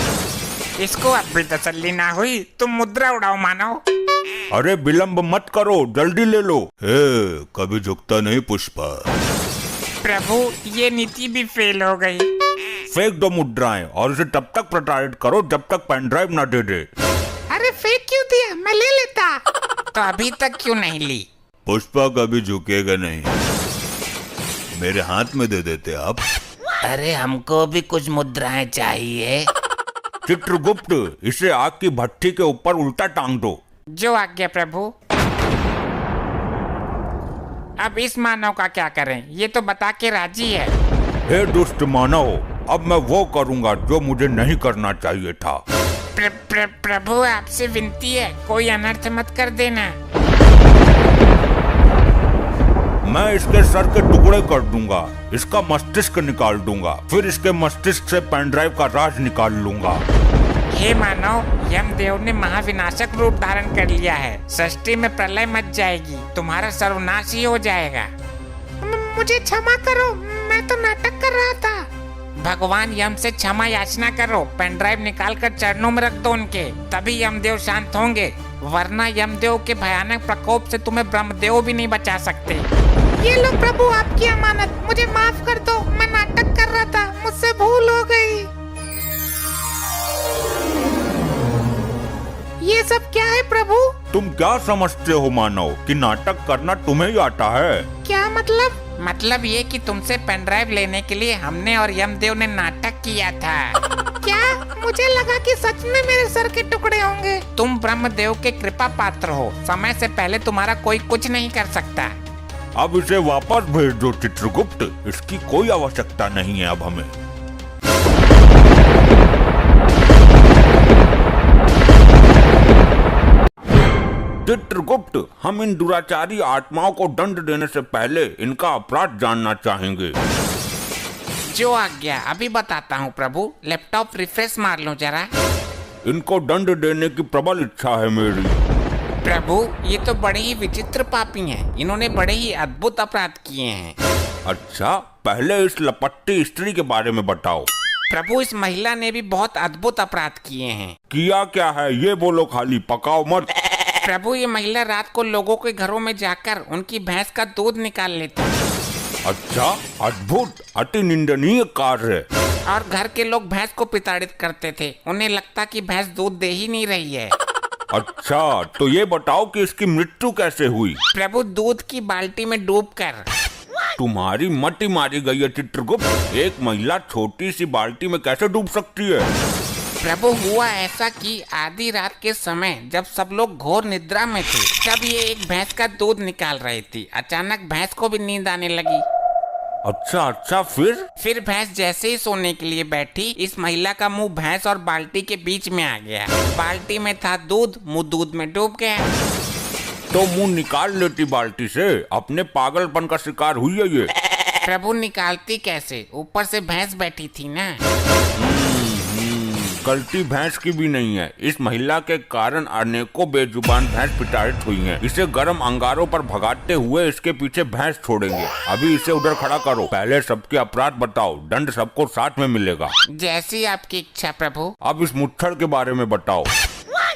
Speaker 2: इसको अब भी तसल्ली ना हुई, तुम मुद्रा उड़ाओ मानव।
Speaker 1: अरे विलंब मत करो, जल्दी ले लो। कभी झुकता नहीं पुष्पा।
Speaker 2: प्रभु ये नीति भी फेल हो गई।
Speaker 1: फेंक दो मुद्राएं और इसे तब तक प्रताड़ित करो जब तक पेन ड्राइव न दे दे।
Speaker 4: अरे फेंक क्यों दिया, मैं ले लेता।
Speaker 2: तो अभी तक क्यों नहीं ली?
Speaker 1: पुष्पा कभी झुकेगा नहीं, मेरे हाथ में दे देते आप।
Speaker 5: अरे हमको भी कुछ मुद्राएं चाहिए।
Speaker 1: चित्रगुप्त, इसे आग की भट्टी के ऊपर उल्टा टांग दो।
Speaker 2: जो आज्ञा प्रभु। अब इस मानव का क्या करें, ये तो बता के राजी है।
Speaker 1: हे दुष्ट मानव, अब मैं वो करूंगा जो मुझे नहीं करना चाहिए था।
Speaker 2: प्रभु आपसे विनती है, कोई अनर्थ मत कर देना।
Speaker 1: मैं इसके सर के टुकड़े कर दूंगा, इसका मस्तिष्क निकाल दूंगा, फिर इसके मस्तिष्क से पेन ड्राइव का राज निकाल लूंगा।
Speaker 2: हे मानव, यमदेव ने महाविनाशक रूप धारण कर लिया है। सृष्टि में प्रलय मच जाएगी, तुम्हारा सर्वनाश ही हो जाएगा।
Speaker 4: मुझे क्षमा करो, मैं तो नाटक कर रहा था।
Speaker 2: भगवान यम से क्षमा याचना करो, पेन ड्राइव निकाल कर चरणों में रख दो उनके, तभी यमदेव शांत होंगे। वरना यमदेव के भयानक प्रकोप से तुम्हें ब्रह्मदेव भी नहीं बचा सकते।
Speaker 4: ये लो प्रभु आपकी अमानत, मुझे माफ कर दो, मैं नाटक कर रहा था, मुझसे भूल हो गई। ये सब क्या है प्रभु?
Speaker 1: तुम क्या समझते हो मानव कि नाटक करना तुम्हें ही आता है?
Speaker 4: क्या मतलब?
Speaker 2: मतलब ये कि तुमसे पेन ड्राइव लेने के लिए हमने और यमदेव ने नाटक किया था।
Speaker 4: क्या? मुझे लगा कि सच में मेरे सर के टुकड़े होंगे।
Speaker 2: तुम ब्रह्मदेव के कृपा पात्र हो, समय से पहले तुम्हारा कोई कुछ नहीं कर सकता।
Speaker 1: अब इसे वापस भेज दो चित्रगुप्त, इसकी कोई आवश्यकता नहीं है अब हमें। चित्रगुप्त, हम इन दुराचारी आत्माओं को दंड देने से पहले इनका अपराध जानना चाहेंगे।
Speaker 2: जो आज्ञा, अभी बताता हूँ प्रभु। लैपटॉप रिफ्रेश मार लो जरा।
Speaker 1: इनको दंड देने की प्रबल इच्छा है मेरी।
Speaker 2: प्रभु, ये तो बड़े ही विचित्र पापी हैं। इन्होंने बड़े ही अद्भुत अपराध किए हैं।
Speaker 1: अच्छा, पहले इस लपट्टी स्त्री के बारे में बताओ।
Speaker 2: प्रभु, इस महिला ने भी बहुत अद्भुत अपराध किए हैं।
Speaker 1: किया क्या है ये बोलो, खाली पकाओ मत।
Speaker 2: प्रभु, ये महिला रात को लोगों के घरों में जाकर उनकी भैंस का दूध निकाल लेती है।
Speaker 1: अच्छा, अद्भुत, अति निंदनीय कार्य।
Speaker 2: और घर के लोग भैंस को प्रताड़ित करते थे। उन्हें लगता कि भैंस दूध दे ही नहीं रही है।
Speaker 1: अच्छा, तो ये बताओ कि इसकी मृत्यु कैसे हुई?
Speaker 2: प्रभु, दूध की बाल्टी में डूबकर।
Speaker 1: तुम्हारी मति मारी गई है चित्रगुप्त। एक महिला छोटी सी बाल्टी में कैसे डूब सकती है?
Speaker 2: प्रभु, हुआ ऐसा कि आधी रात के समय जब सब लोग घोर निद्रा में थे, तब ये एक भैंस का दूध निकाल रही थी। अचानक भैंस को भी नींद आने लगी।
Speaker 1: अच्छा,
Speaker 2: फिर भैंस जैसे ही सोने के लिए बैठी, इस महिला का मुंह भैंस और बाल्टी के बीच में आ गया। बाल्टी में था दूध, मुंह दूध में डूब गया।
Speaker 1: तो मुंह निकाल लेती बाल्टी से, अपने पागलपन का शिकार हुई है ये।
Speaker 2: प्रभु, निकालती कैसे? ऊपर से भैंस बैठी थी ना।
Speaker 1: गलती भैंस की भी नहीं है। इस महिला के कारण अनेकों बेजुबान भैंस प्रताड़ित हुई हैं। इसे गर्म अंगारों पर भगाते हुए इसके पीछे भैंस छोड़ेंगे। अभी इसे उधर खड़ा करो। पहले सबके अपराध बताओ, दंड सबको साथ में मिलेगा।
Speaker 2: जैसी आपकी इच्छा प्रभु।
Speaker 1: अब इस मुच्छर के बारे में बताओ।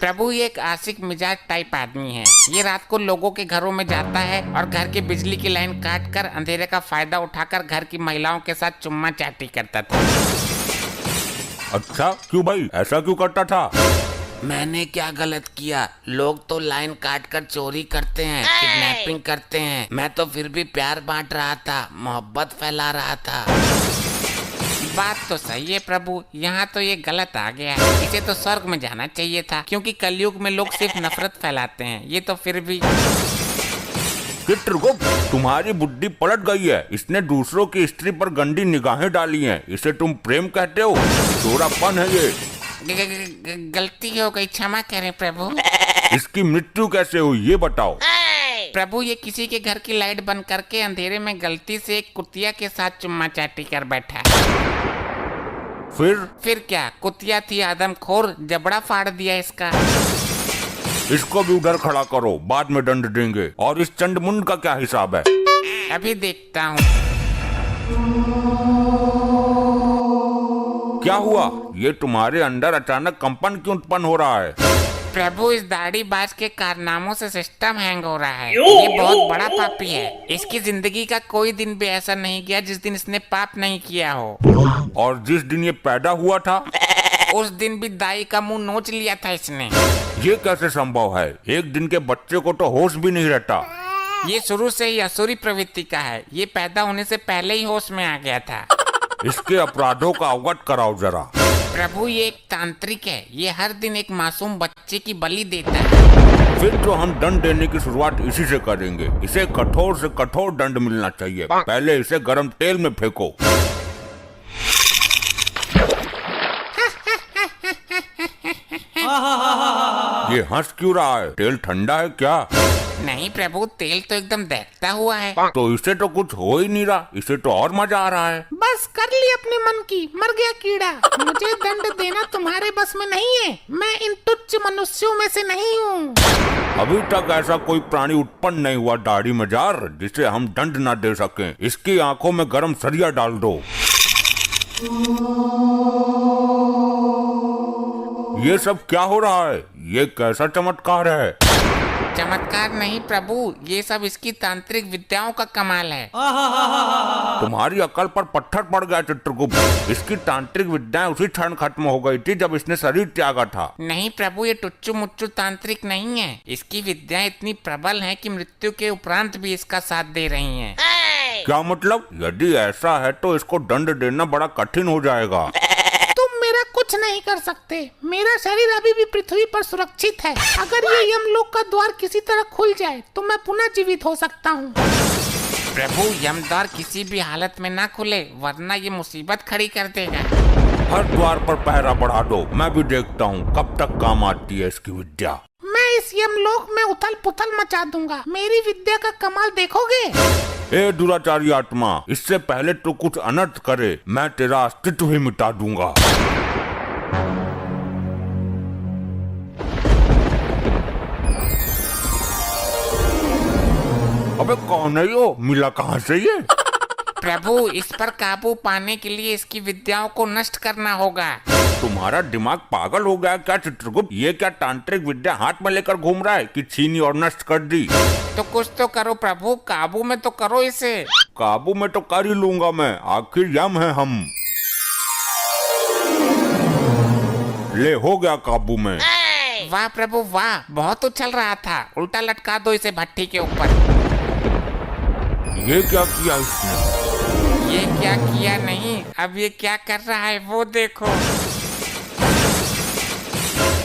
Speaker 2: प्रभु, ये एक आशिक मिजाज टाइप आदमी है। ये रात को लोगों के घरों में जाता है और घर के बिजली की लाइन काट कर अंधेरे का फायदा उठाकर घर की महिलाओं के साथ चुम्मा चाटी करता था।
Speaker 1: अच्छा, क्यों भाई, ऐसा क्यों करता था?
Speaker 2: मैंने क्या गलत किया? लोग तो लाइन काट कर चोरी करते हैं, किडनैपिंग करते हैं। मैं तो फिर भी प्यार बांट रहा था, मोहब्बत फैला रहा था। बात तो सही है प्रभु, यहाँ तो ये गलत आ गया। इसे तो स्वर्ग में जाना चाहिए था, क्योंकि कलयुग में लोग सिर्फ नफरत फैलाते हैं। ये तो फिर भी।
Speaker 1: चित्रगुप्त, तुम्हारी बुद्धि पलट गई है। इसने दूसरों की स्त्री पर गंदी निगाहें डाली हैं। इसे तुम प्रेम कहते हो? चोरापन है ये।
Speaker 2: गलती हो गई, क्षमा करें प्रभु।
Speaker 1: इसकी मृत्यु कैसे हुई ये बताओ।
Speaker 2: प्रभु, ये किसी के घर की लाइट बंद करके अंधेरे में गलती से एक कुतिया के साथ चुम्मा चाटी कर बैठा। फिर क्या? कुतिया थी आदमखोर, जबड़ा फाड़ दिया इसका।
Speaker 1: इसको भी उधर खड़ा करो, बाद में दंड देंगे। और इस चंडमुंड का क्या हिसाब है?
Speaker 2: अभी देखता हूँ।
Speaker 1: क्या हुआ? ये तुम्हारे अंदर अचानक कंपन क्यों उत्पन्न हो रहा है?
Speaker 2: प्रभु, इस दाढ़ीबाज के कारनामों से सिस्टम हैंग हो रहा है। ये बहुत बड़ा पापी है। इसकी जिंदगी का कोई दिन भी ऐसा नहीं गया जिस दिन इसने पाप नहीं किया हो।
Speaker 1: और जिस दिन ये पैदा हुआ था,
Speaker 2: उस दिन भी दाई का मुंह नोच लिया था इसने।
Speaker 1: ये कैसे संभव है? एक दिन के बच्चे को तो होश भी नहीं रहता।
Speaker 2: ये शुरू से ही असुरी प्रवृत्ति का है। ये पैदा होने से पहले ही होश में आ गया था।
Speaker 1: इसके अपराधों का अवगत कराओ जरा।
Speaker 2: प्रभु, ये एक तांत्रिक है। ये हर दिन एक मासूम बच्चे की बलि देता है।
Speaker 1: फिर तो हम दंड देने की शुरुआत इसी से करेंगे। इसे कठोर से कठोर दंड मिलना चाहिए। पहले इसे गर्म तेल में फेंको। ये हंस क्यों रहा है? तेल ठंडा है क्या?
Speaker 2: नहीं प्रभु, तेल तो एकदम दहकता हुआ है।
Speaker 1: तो इसे तो कुछ हो ही नहीं रहा। इसे तो और मजा आ रहा है।
Speaker 4: बस कर ली अपने मन की, मर गया कीड़ा। मुझे दंड देना तुम्हारे बस में नहीं है। मैं इन तुच्छ मनुष्यों में से नहीं हूँ।
Speaker 1: अभी तक ऐसा कोई प्राणी उत्पन्न नहीं हुआ दाढ़ी मजार जिसे हम दंड ना दे सकें। इसकी आंखों में गर्म सरिया डाल दो। ये सब क्या हो रहा है? ये कैसा चमत्कार है?
Speaker 2: चमत्कार नहीं प्रभु, ये सब इसकी तांत्रिक विद्याओं का कमाल है।
Speaker 1: तुम्हारी अकल पर पत्थर पड़ गया चित्रगुप्त। इसकी तांत्रिक विद्याएं उसी क्षण खत्म हो गई थी जब इसने शरीर त्यागा था।
Speaker 2: नहीं प्रभु, ये टुच्चू मुच्चू तांत्रिक नहीं है। इसकी विद्याएं इतनी प्रबल हैं कि मृत्यु के उपरांत भी इसका साथ दे रही हैं।
Speaker 1: क्या मतलब? यदि ऐसा है तो इसको दंड देना बड़ा कठिन हो जाएगा।
Speaker 4: तुम मेरा कुछ नहीं कर सकते। मेरा शरीर अभी भी पृथ्वी पर सुरक्षित है। अगर ये यमलोक का द्वार किसी तरह खुल जाए तो मैं पुनः जीवित हो सकता हूँ।
Speaker 2: प्रभु, यमद्वार किसी भी हालत में ना खुले, वरना ये मुसीबत खड़ी कर देगा।
Speaker 1: हर द्वार पर पहरा बढ़ा दो, मैं भी देखता हूँ कब तक काम आती है इसकी विद्या।
Speaker 4: मैं इस यमलोक में उथल पुथल मचा दूंगा। मेरी विद्या का कमाल देखोगे?
Speaker 1: ए दुराचारी आत्मा, इससे पहले तो कुछ अनर्थ करे, मैं तेरा अस्तित्व ही मिटा दूंगा। अबे कौन है यो? मिला कहाँ से ये?
Speaker 2: प्रभु, इस पर काबू पाने के लिए इसकी विद्याओं को नष्ट करना होगा।
Speaker 1: तुम्हारा दिमाग पागल हो गया क्या चित्रगुप्त? ये क्या तांत्रिक विद्या हाथ में लेकर घूम रहा है कि छीनी और नष्ट कर दी?
Speaker 2: तो कुछ तो करो प्रभु, काबू में तो करो इसे।
Speaker 1: काबू में तो कर ही लूंगा मैं, आखिर यम है हम। ले हो गया काबू में।
Speaker 2: वाह प्रभु वाह, बहुत उछल रहा था। उल्टा लटका दो इसे भट्टी के ऊपर।
Speaker 1: ये क्या किया इसने?
Speaker 2: ये क्या किया नहीं, अब ये क्या कर रहा है वो देखो।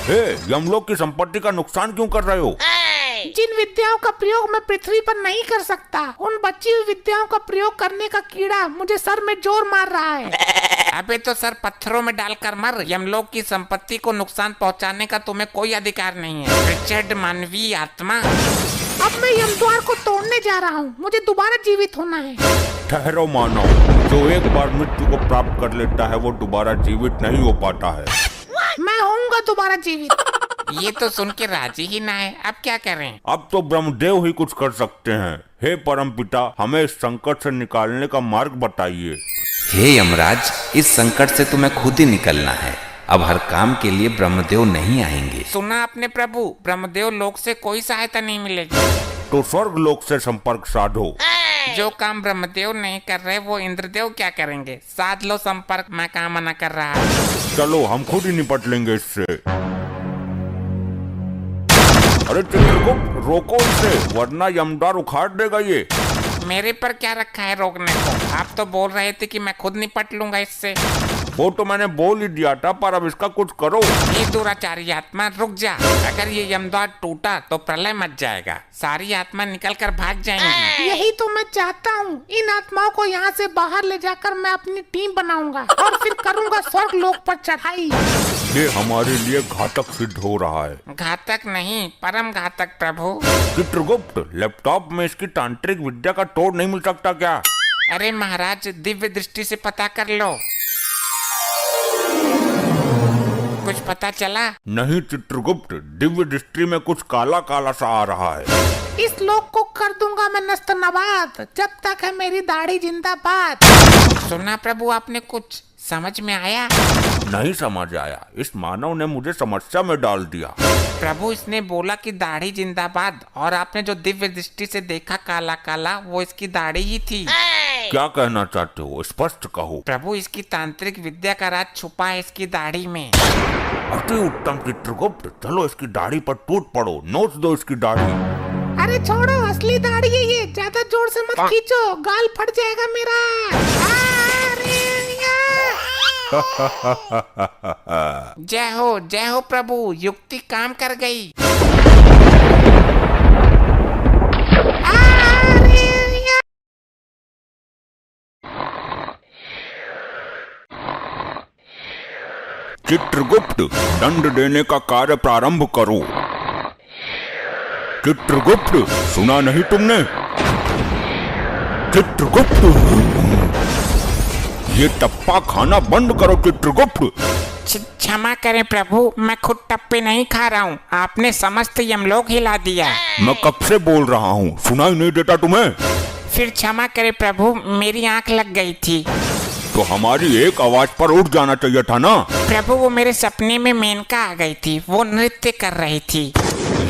Speaker 1: हे, यमलोक की संपत्ति का नुकसान क्यों कर रहे हो?
Speaker 4: जिन विद्याओं का प्रयोग मैं पृथ्वी पर नहीं कर सकता, उन बची हुई विद्याओं का प्रयोग करने का कीड़ा मुझे सर में जोर मार रहा है।
Speaker 2: अबे तो सर पत्थरों में डालकर मर। यमलोक की संपत्ति को नुकसान पहुंचाने का तुम्हें कोई अधिकार नहीं है, रिचर्ड मानवीय आत्मा।
Speaker 4: अब मैं यमद्वार को तोड़ने जा रहा हूँ। मुझे दोबारा जीवित होना है।
Speaker 1: ठहरो मानव, जो एक बार मृत्यु को प्राप्त कर लेता है वो दोबारा जीवित नहीं हो पाता है।
Speaker 4: मैं होऊंगा दोबारा जीवित।
Speaker 2: ये तो सुन के राजी ही ना है, अब क्या करें?
Speaker 1: अब तो ब्रह्मदेव ही कुछ कर सकते हैं। हे परमपिता, हमें इस संकट से निकालने का मार्ग बताइए।
Speaker 5: हे यमराज, इस संकट से तुम्हें खुद ही निकलना है। अब हर काम के लिए ब्रह्मदेव नहीं आएंगे।
Speaker 2: सुना आपने प्रभु, ब्रह्मदेव लोक से कोई सहायता नहीं मिलेगी।
Speaker 1: तो स्वर्ग लोक से संपर्क साधो।
Speaker 2: जो काम ब्रह्मदेव नहीं कर रहे वो इंद्रदेव क्या करेंगे? साध लो संपर्क, मैं कहाँ मना कर रहा।
Speaker 1: चलो हम खुद ही निपट लेंगे इससे। अरे चित्रगुप्त, रोको इसे, वरना यमद्वार उखाड़ देगा ये।
Speaker 2: मेरे पर क्या रखा है रोकने को? आप तो बोल रहे थे कि मैं खुद निपट लूंगा इससे।
Speaker 1: वो तो मैंने बोल ही दिया था, पर अब इसका कुछ करो।
Speaker 2: ये दुराचारी आत्मा, रुक जा। अगर ये यमद्वार टूटा तो प्रलय मच जाएगा, सारी आत्मा निकल कर भाग जाएंगी।
Speaker 4: यही तो मैं चाहता हूँ। इन आत्माओं को यहाँ से बाहर ले जाकर मैं अपनी टीम बनाऊंगा और फिर करूँगा स्वर्ग लोक पर चढ़ाई।
Speaker 1: ये हमारे लिए घातक सिद्ध हो रहा है।
Speaker 2: घातक नहीं, परम घातक प्रभु।
Speaker 1: चित्रगुप्त, लैपटॉप में इसकी तांत्रिक विद्या का तोड़ नहीं मिल सकता क्या?
Speaker 2: अरे महाराज, दिव्य दृष्टि से पता कर लो। कुछ पता चला?
Speaker 1: नहीं चित्रगुप्त, दिव्य दृष्टि में कुछ काला काला सा आ रहा है।
Speaker 4: इस लोक को कर दूंगा मैं नस्त नबाद, जब तक है मेरी दाढ़ी जिंदाबाद।
Speaker 2: सुना प्रभु, आपने कुछ समझ में आया?
Speaker 1: नहीं समझ आया। इस मानव ने मुझे समस्या में डाल दिया।
Speaker 2: प्रभु, इसने बोला कि दाढ़ी जिंदाबाद, और आपने जो दिव्य दृष्टि से देखा काला काला, वो इसकी दाढ़ी ही थी।
Speaker 1: क्या कहना चाहते हो? स्पष्ट कहो।
Speaker 2: प्रभु, इसकी तांत्रिक विद्या का राज छुपा है इसकी दाढ़ी में।
Speaker 1: अति उत्तम चित्रगुप्त, चलो इसकी दाढ़ी पर टूट पड़ो, नोच दो इसकी दाढ़ी।
Speaker 4: अरे छोड़ो, असली दाढ़ी है ये। ज्यादा जोर से मत खींचो, गाल फट जाएगा मेरा।
Speaker 2: जय हो प्रभु, युक्ति काम कर गई।
Speaker 1: चित्रगुप्त, दंड देने का कार्य प्रारंभ करो। चित्रगुप्त, सुना नहीं तुमने? चित्रगुप्त, ये टप्पा खाना बंद करो चित्रगुप्त।
Speaker 2: क्षमा करें प्रभु, मैं खुद टप्पे नहीं खा रहा हूँ। आपने समस्त यमलोक हिला दिया।
Speaker 1: मैं कब से बोल रहा हूँ, सुनाई नहीं देता तुम्हें?
Speaker 2: फिर क्षमा करें प्रभु, मेरी आंख लग गई थी।
Speaker 1: तो हमारी एक आवाज पर उठ जाना चाहिए था ना।
Speaker 2: प्रभु वो मेरे सपने में मेनका आ गई थी, वो नृत्य कर रही थी।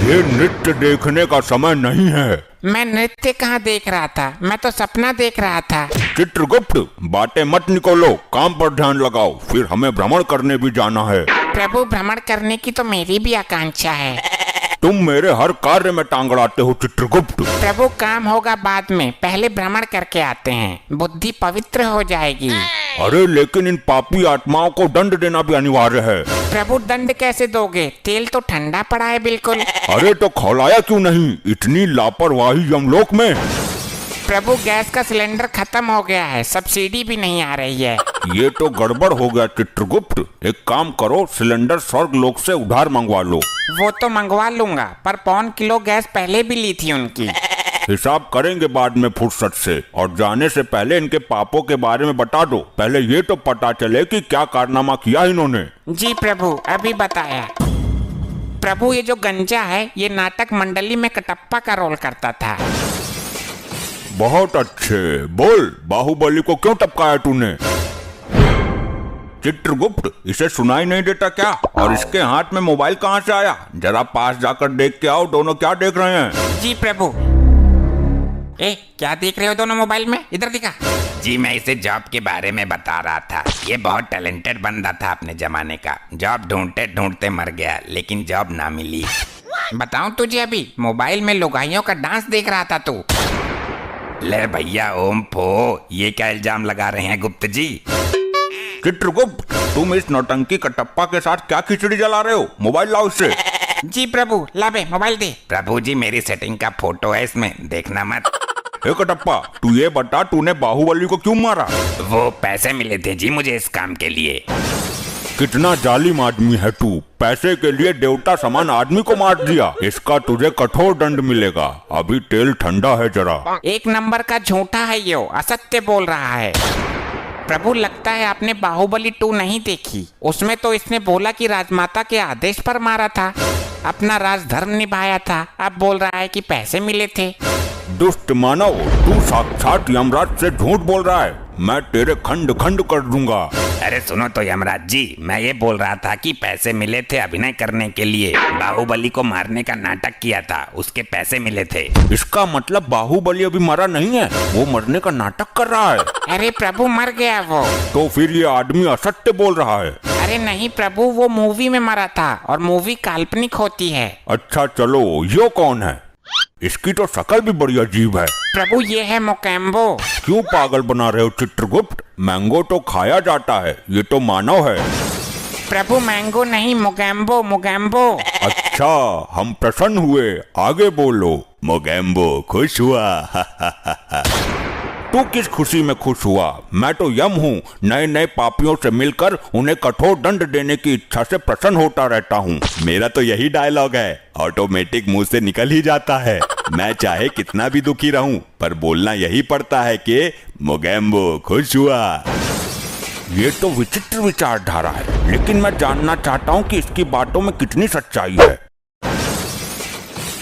Speaker 1: ये नृत्य देखने का समय नहीं है।
Speaker 2: मैं नृत्य कहाँ देख रहा था, मैं तो सपना देख रहा था।
Speaker 1: चित्रगुप्त, बातें मत निकोलो, काम पर ध्यान लगाओ, फिर हमें भ्रमण करने भी जाना है।
Speaker 2: प्रभु भ्रमण करने की तो मेरी भी आकांक्षा है।
Speaker 1: तुम मेरे हर कार्य में टांग अड़ाते हो चित्रगुप्त।
Speaker 2: प्रभु काम होगा बाद में, पहले भ्रमण करके आते हैं, बुद्धि पवित्र हो जाएगी।
Speaker 1: अरे लेकिन इन पापी आत्माओं को दंड देना भी अनिवार्य है।
Speaker 2: प्रभु दंड कैसे दोगे, तेल तो ठंडा पड़ा है बिल्कुल।
Speaker 1: अरे तो खौलाया क्यों नहीं, इतनी लापरवाही यमलोक में।
Speaker 2: प्रभु गैस का सिलेंडर खत्म हो गया है, सब्सिडी भी नहीं आ रही है।
Speaker 1: ये तो गड़बड़ हो गया चित्रगुप्त। एक काम करो, सिलेंडर स्वर्ग लोक से उधार मंगवा लो।
Speaker 2: वो तो मंगवा लूंगा, पर 1 किलो गैस पहले भी ली थी उनकी।
Speaker 1: हिसाब करेंगे बाद में फुर्सत से, और जाने से पहले इनके पापों के बारे में बता दो। पहले ये तो पता चले कि क्या कारनामा किया इन्होंने।
Speaker 2: जी प्रभु, अभी बताया। प्रभु ये जो गंजा है, ये नाटक मंडली में कटप्पा का रोल करता था।
Speaker 1: बहुत अच्छे, बोल बाहुबली को क्यों टपकाया तूने? चित्रगुप्त, इसे सुनाई नहीं देता क्या? और इसके हाथ में मोबाइल कहाँ से आया? जरा पास जाकर देख के आओ, दोनों क्या देख रहे हैं?
Speaker 2: जी प्रभु। क्या देख रहे हो दोनों मोबाइल में, इधर दिखा।
Speaker 5: जी मैं इसे जॉब के बारे में बता रहा था। ये बहुत टैलेंटेड बंदा था अपने जमाने का। जॉब ढूंढते ढूंढते मर गया, लेकिन जॉब ना मिली।
Speaker 2: बताऊं तुझे, अभी मोबाइल में लुगाइयों का डांस देख रहा था तू।
Speaker 5: ले भैया ओम फो, ये क्या इल्जाम लगा रहे हैं गुप्त जी?
Speaker 1: चित्रगुप्त, तुम इस नौटंकी कटप्पा के साथ क्या खिचड़ी जला रहे हो? मोबाइल लाओ इससे।
Speaker 2: जी प्रभु, ला बे मोबाइल दे।
Speaker 5: प्रभु जी मेरी सेटिंग का फोटो है इसमें, देखना मत।
Speaker 1: हे कटप्पा, तू ये बता, तूने बाहुबली को क्यों मारा?
Speaker 5: वो पैसे मिले थे जी मुझे इस काम के लिए।
Speaker 1: कितना जालिम आदमी है तू, पैसे के लिए देवता समान आदमी को मार दिया। इसका तुझे कठोर दंड मिलेगा। अभी तेल ठंडा है जरा।
Speaker 2: 1 नंबर का झूठा है ये, असत्य बोल रहा है। प्रभु लगता है आपने बाहुबली 2 नहीं देखी। उसमें तो इसने बोला कि राजमाता के आदेश पर मारा था, अपना राजधर्म निभाया था। अब बोल रहा है कि पैसे मिले थे।
Speaker 1: दुष्ट मानव, तू साक्षात यमराज से झूठ बोल रहा है। मैं तेरे खंड खंड कर दूंगा।
Speaker 5: अरे सुनो तो यमराज जी, मैं ये बोल रहा था कि पैसे मिले थे अभिनय करने के लिए। बाहुबली को मारने का नाटक किया था, उसके पैसे मिले थे।
Speaker 1: इसका मतलब बाहुबली अभी मरा नहीं है, वो मरने का नाटक कर रहा है।
Speaker 2: अरे प्रभु मर गया वो।
Speaker 1: तो फिर ये आदमी असत्य बोल रहा है।
Speaker 2: अरे नहीं प्रभु, वो मूवी में मरा था, और मूवी काल्पनिक होती है।
Speaker 1: अच्छा चलो, यो कौन है? इसकी तो शक्ल भी बड़ी अजीब है।
Speaker 2: प्रभु ये है मोकेम्बो।
Speaker 1: क्यों पागल बना रहे हो चित्रगुप्त? मैंगो तो खाया जाता है, ये तो मानव है।
Speaker 2: प्रभु मैंगो नहीं, मोगैम्बो मोगैम्बो।
Speaker 1: अच्छा, हम प्रसन्न हुए, आगे बोलो। मोगैम्बो खुश हुआ। तू किस खुशी में खुश हुआ? मैं तो यम हूँ, नए नए पापियों से मिलकर उन्हें कठोर दंड देने की इच्छा से प्रसन्न होता रहता हूँ।
Speaker 6: मेरा तो यही डायलॉग है, ऑटोमेटिक मुंह से निकल ही जाता है। मैं चाहे कितना भी दुखी रहूं, पर बोलना यही पड़ता है कि मोगैम्बो खुश हुआ।
Speaker 1: ये तो विचित्र विचारधारा है, लेकिन मैं जानना चाहता हूँ कि इसकी बातों में कितनी सच्चाई है।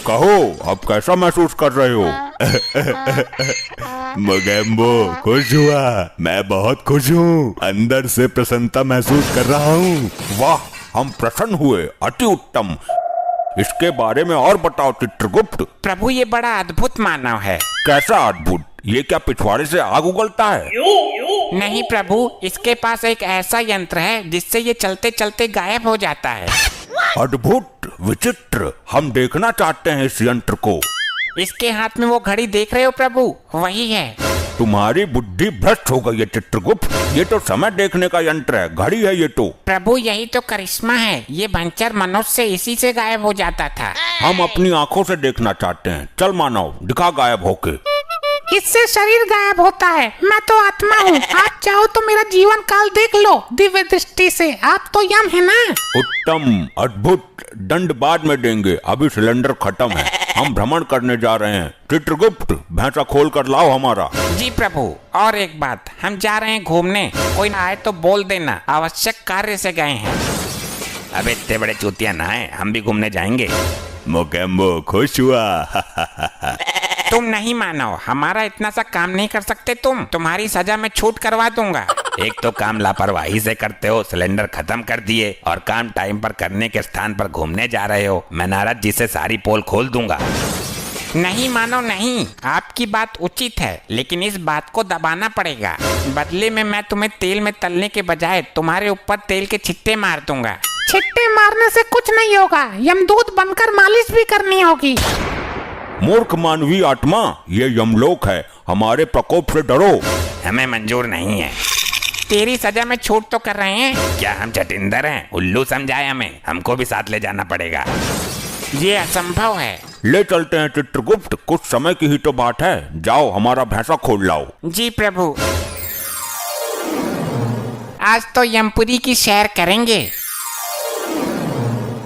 Speaker 1: कहो, अब कैसा महसूस कर रहे हो?
Speaker 6: मोगैम्बो खुश हुआ, मैं बहुत खुश हूँ, अंदर से प्रसन्नता महसूस कर रहा हूँ।
Speaker 1: वाह, हम प्रसन्न हुए, अति उत्तम। इसके बारे में और बताओ चित्रगुप्त।
Speaker 2: प्रभु ये बड़ा अद्भुत मानव है।
Speaker 1: कैसा अद्भुत? ये क्या पिछवाड़े से आग उगलता है?
Speaker 2: नहीं प्रभु, इसके पास एक ऐसा यंत्र है जिससे ये चलते चलते गायब हो जाता है।
Speaker 1: अद्भुत, विचित्र, हम देखना चाहते हैं इस यंत्र को।
Speaker 2: इसके हाथ में वो घड़ी देख रहे हो प्रभु, वही है।
Speaker 1: तुम्हारी बुद्धि भ्रष्ट हो गई है चित्रगुप्त। ये तो समय देखने का यंत्र है, घड़ी है ये तो।
Speaker 2: प्रभु यही तो करिश्मा है, ये भंचर मनुष्य इसी से गायब हो जाता था।
Speaker 1: हम अपनी आंखों से देखना चाहते हैं। चल मानव, दिखा गायब होके।
Speaker 4: इससे शरीर गायब होता है, मैं तो आत्मा हूँ। आप चाहो तो मेरा जीवन काल देख लो दिव्य दृष्टि से। आप तो यम है ना।
Speaker 1: उत्तम, अद्भुत, दंड बाद में देंगे, अभी सिलेंडर खत्म है। हम भ्रमण करने जा रहे हैं। चित्रगुप्त, भैंसा खोल कर लाओ हमारा।
Speaker 2: जी प्रभु, और एक बात, हम जा रहे हैं घूमने, कोई ना आए तो बोल देना, आवश्यक कार्य से गए हैं।
Speaker 5: अब इतने बड़े चूतिया ना है, हम भी घूमने जाएंगे।
Speaker 6: मोगैम्बो खुश हुआ।
Speaker 2: तुम नहीं मानो, हमारा इतना सा काम नहीं कर सकते तुम। तुम्हारी सजा में छूट करवा दूंगा।
Speaker 5: एक तो काम लापरवाही से करते हो, सिलेंडर खत्म कर दिए, और काम टाइम पर करने के स्थान पर घूमने जा रहे हो। मैं नारद जी से सारी पोल खोल दूंगा।
Speaker 2: नहीं मानो नहीं, आपकी बात उचित है, लेकिन इस बात को दबाना पड़ेगा। बदले में मैं तुम्हें तेल में तलने के बजाय तुम्हारे ऊपर तेल के छिट्टे मार दूंगा।
Speaker 4: छिट्टे मारने से कुछ नहीं होगा, यमदूत बनकर मालिश भी करनी होगी।
Speaker 1: मूर्ख मानवीय आत्मा, ये यमलोक है, हमारे प्रकोप से डरो।
Speaker 5: हमें मंजूर नहीं है।
Speaker 2: तेरी सजा में छूट तो कर रहे हैं।
Speaker 5: क्या हम चटिंदर हैं? उल्लू समझाए हमें, हमको भी साथ ले जाना पड़ेगा।
Speaker 2: ये असंभव है।
Speaker 1: ले चलते हैं चित्रगुप्त, कुछ समय की ही तो बात है। जाओ हमारा भैंसा खोल लाओ।
Speaker 2: जी प्रभु। आज तो यमपुरी की सैर करेंगे।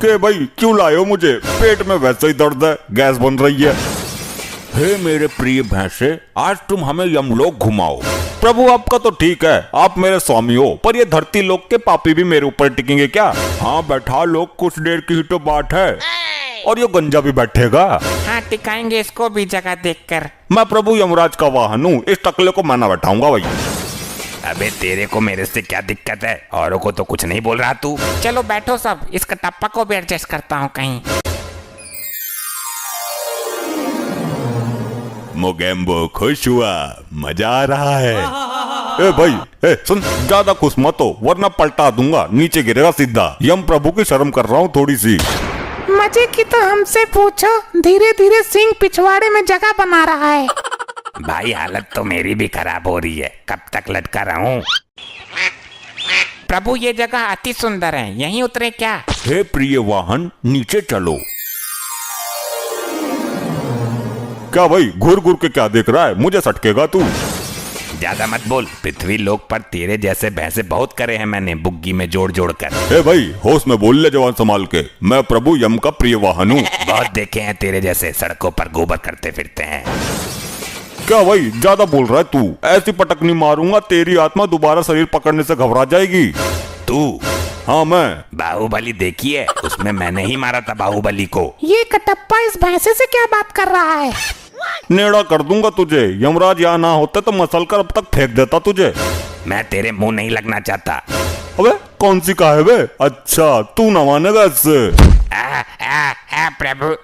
Speaker 6: के भाई क्यों लाए हो मुझे? पेट में वैसे ही दर्द है, गैस बन रही है।
Speaker 1: हे मेरे प्रिय भैंसे, आज तुम हमें यमलोक घुमाओ।
Speaker 6: प्रभु आपका तो ठीक है, आप मेरे स्वामी हो, पर ये धरती लोक के पापी भी मेरे ऊपर टिकेंगे क्या?
Speaker 1: हाँ बैठा लोग, कुछ देर की ही तो बात है।
Speaker 6: और ये गंजा भी बैठेगा?
Speaker 2: हाँ टिकाएंगे इसको भी जगह देखकर।
Speaker 6: मैं प्रभु यमराज का वाहन हूँ, इस टकले को मैं ना बैठाऊंगा भाई।
Speaker 5: अबे तेरे को मेरे से क्या दिक्कत है? औरों को तो कुछ नहीं बोल रहा तू।
Speaker 2: चलो बैठो सब, इस कटप्पा को भी एडजस्ट करता हूँ कहीं।
Speaker 6: मोगेम्बो खुश हुआ, मजा आ रहा है। ए भाई, ए सुन, ज्यादा खुश मत हो वरना पलटा दूंगा, नीचे गिरेगा सीधा। यम प्रभु की शर्म कर रहा हूँ थोड़ी सी।
Speaker 4: मजे की तो हमसे पूछो, धीरे धीरे सिंह पिछवाड़े में जगह बना रहा है।
Speaker 5: भाई हालत तो मेरी भी खराब हो रही है, कब तक लटका रहूं?
Speaker 2: प्रभु ये जगह अति सुंदर है, यहीं उतरे क्या?
Speaker 1: हे प्रिय वाहन, नीचे चलो।
Speaker 6: क्या भाई घूर घूर के क्या देख रहा है? मुझे सटकेगा तू।
Speaker 5: ज्यादा मत बोल, पृथ्वी लोक पर तेरे जैसे भैंसे बहुत करे हैं मैंने, बुग्गी में जोड़ जोड़ कर।
Speaker 6: ए भाई होश में बोल ले जवान संभाल के, मैं प्रभु यम का प्रिय वाहन हूँ।
Speaker 5: बहुत देखे हैं तेरे जैसे सड़कों पर गोबर करते फिरते हैं।
Speaker 6: क्या भाई ज्यादा बोल रहा है तू? ऐसी पटकनी मारूंगा तेरी आत्मा दोबारा शरीर पकड़ने से घबरा जाएगी।
Speaker 5: तू?
Speaker 6: हाँ मैं।
Speaker 5: बाहुबली देखी है? उसमें मैंने ही मारा था बाहुबली को।
Speaker 4: ये कटप्पा इस भैंसे से क्या बात कर रहा है?
Speaker 6: नेड़ा कर दूंगा तुझे, यमराज यहाँ ना होते तो मसल कर अब तक फेंक देता तुझे।
Speaker 5: मैं तेरे मुंह नहीं लगना चाहता।
Speaker 6: अबे कौन सी का है बे? अच्छा तू न मानेगा इससे।
Speaker 5: प्रभु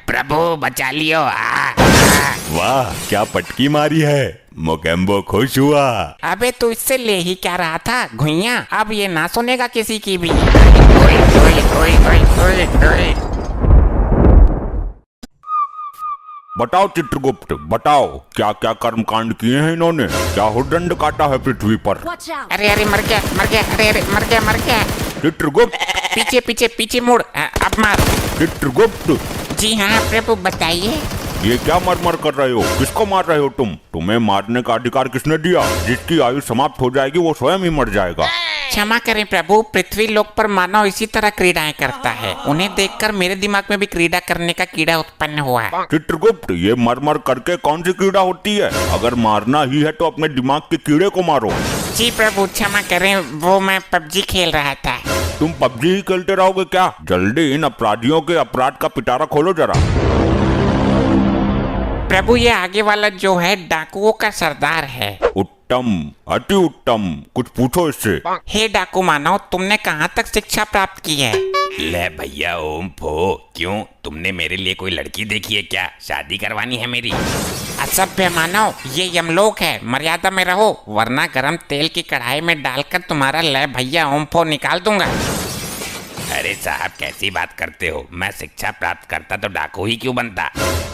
Speaker 5: प्रभु बचा लियो।
Speaker 6: वाह क्या पटकी मारी है, मोगेम्बो खुश हुआ।
Speaker 2: अबे तू इससे ले ही क्या रहा था घुइया? अब ये ना सुनेगा किसी की भी।
Speaker 1: बताओ चित्रगुप्त, बताओ क्या क्या कर्म कांड किए हैं इन्होंने? क्या हुदंड काटा है पृथ्वी पर?
Speaker 2: अरे अरे मर गया मर गया, अरे अरे मर गया मर गया।
Speaker 1: चित्रगुप्त,
Speaker 2: पीछे पीछे पीछे मुड़, अब मार।
Speaker 1: चित्रगुप्त,
Speaker 2: जी हाँ प्रभु बताइए।
Speaker 1: ये क्या मरमर कर रहे हो? किसको मार रहे हो तुम? तुम्हें मारने का अधिकार किसने दिया? जिसकी आयु समाप्त हो जाएगी वो स्वयं ही मर जाएगा।
Speaker 2: क्षमा करें प्रभु, पृथ्वी लोक पर मानव इसी तरह क्रीड़ाएं करता है। उन्हें देखकर मेरे दिमाग में भी क्रीड़ा करने का कीड़ा उत्पन्न हुआ है।
Speaker 1: चित्रगुप्त, ये मरमर करके कौन सी कीड़ा होती है? अगर मारना ही है तो अपने दिमाग के कीड़े को मारो।
Speaker 2: जी प्रभु क्षमा करें, वो मैं पबजी खेल रहा था।
Speaker 1: तुम पबजी ही खेलते रहोगे क्या? जल्दी इन अपराधियों के अपराध का पिटारा खोलो जरा।
Speaker 2: प्रभु ये आगे वाला जो है डाकुओं का सरदार है।
Speaker 1: उत्तम, अति उत्तम, कुछ पूछो इससे।
Speaker 2: हे डाकू मानव, तुमने कहाँ तक शिक्षा प्राप्त की है?
Speaker 5: ले भैया ओम फो, क्यों तुमने मेरे लिए कोई लड़की देखी है क्या? शादी करवानी है मेरी?
Speaker 2: असभ्य मानव, ये यमलोक है, मर्यादा में रहो वरना गरम तेल की कढ़ाई में डालकर तुम्हारा ले भैया ओम फो निकाल दूंगा।
Speaker 5: अरे साहब कैसी बात करते हो? मैं शिक्षा प्राप्त करता तो डाकू ही क्यों बनता?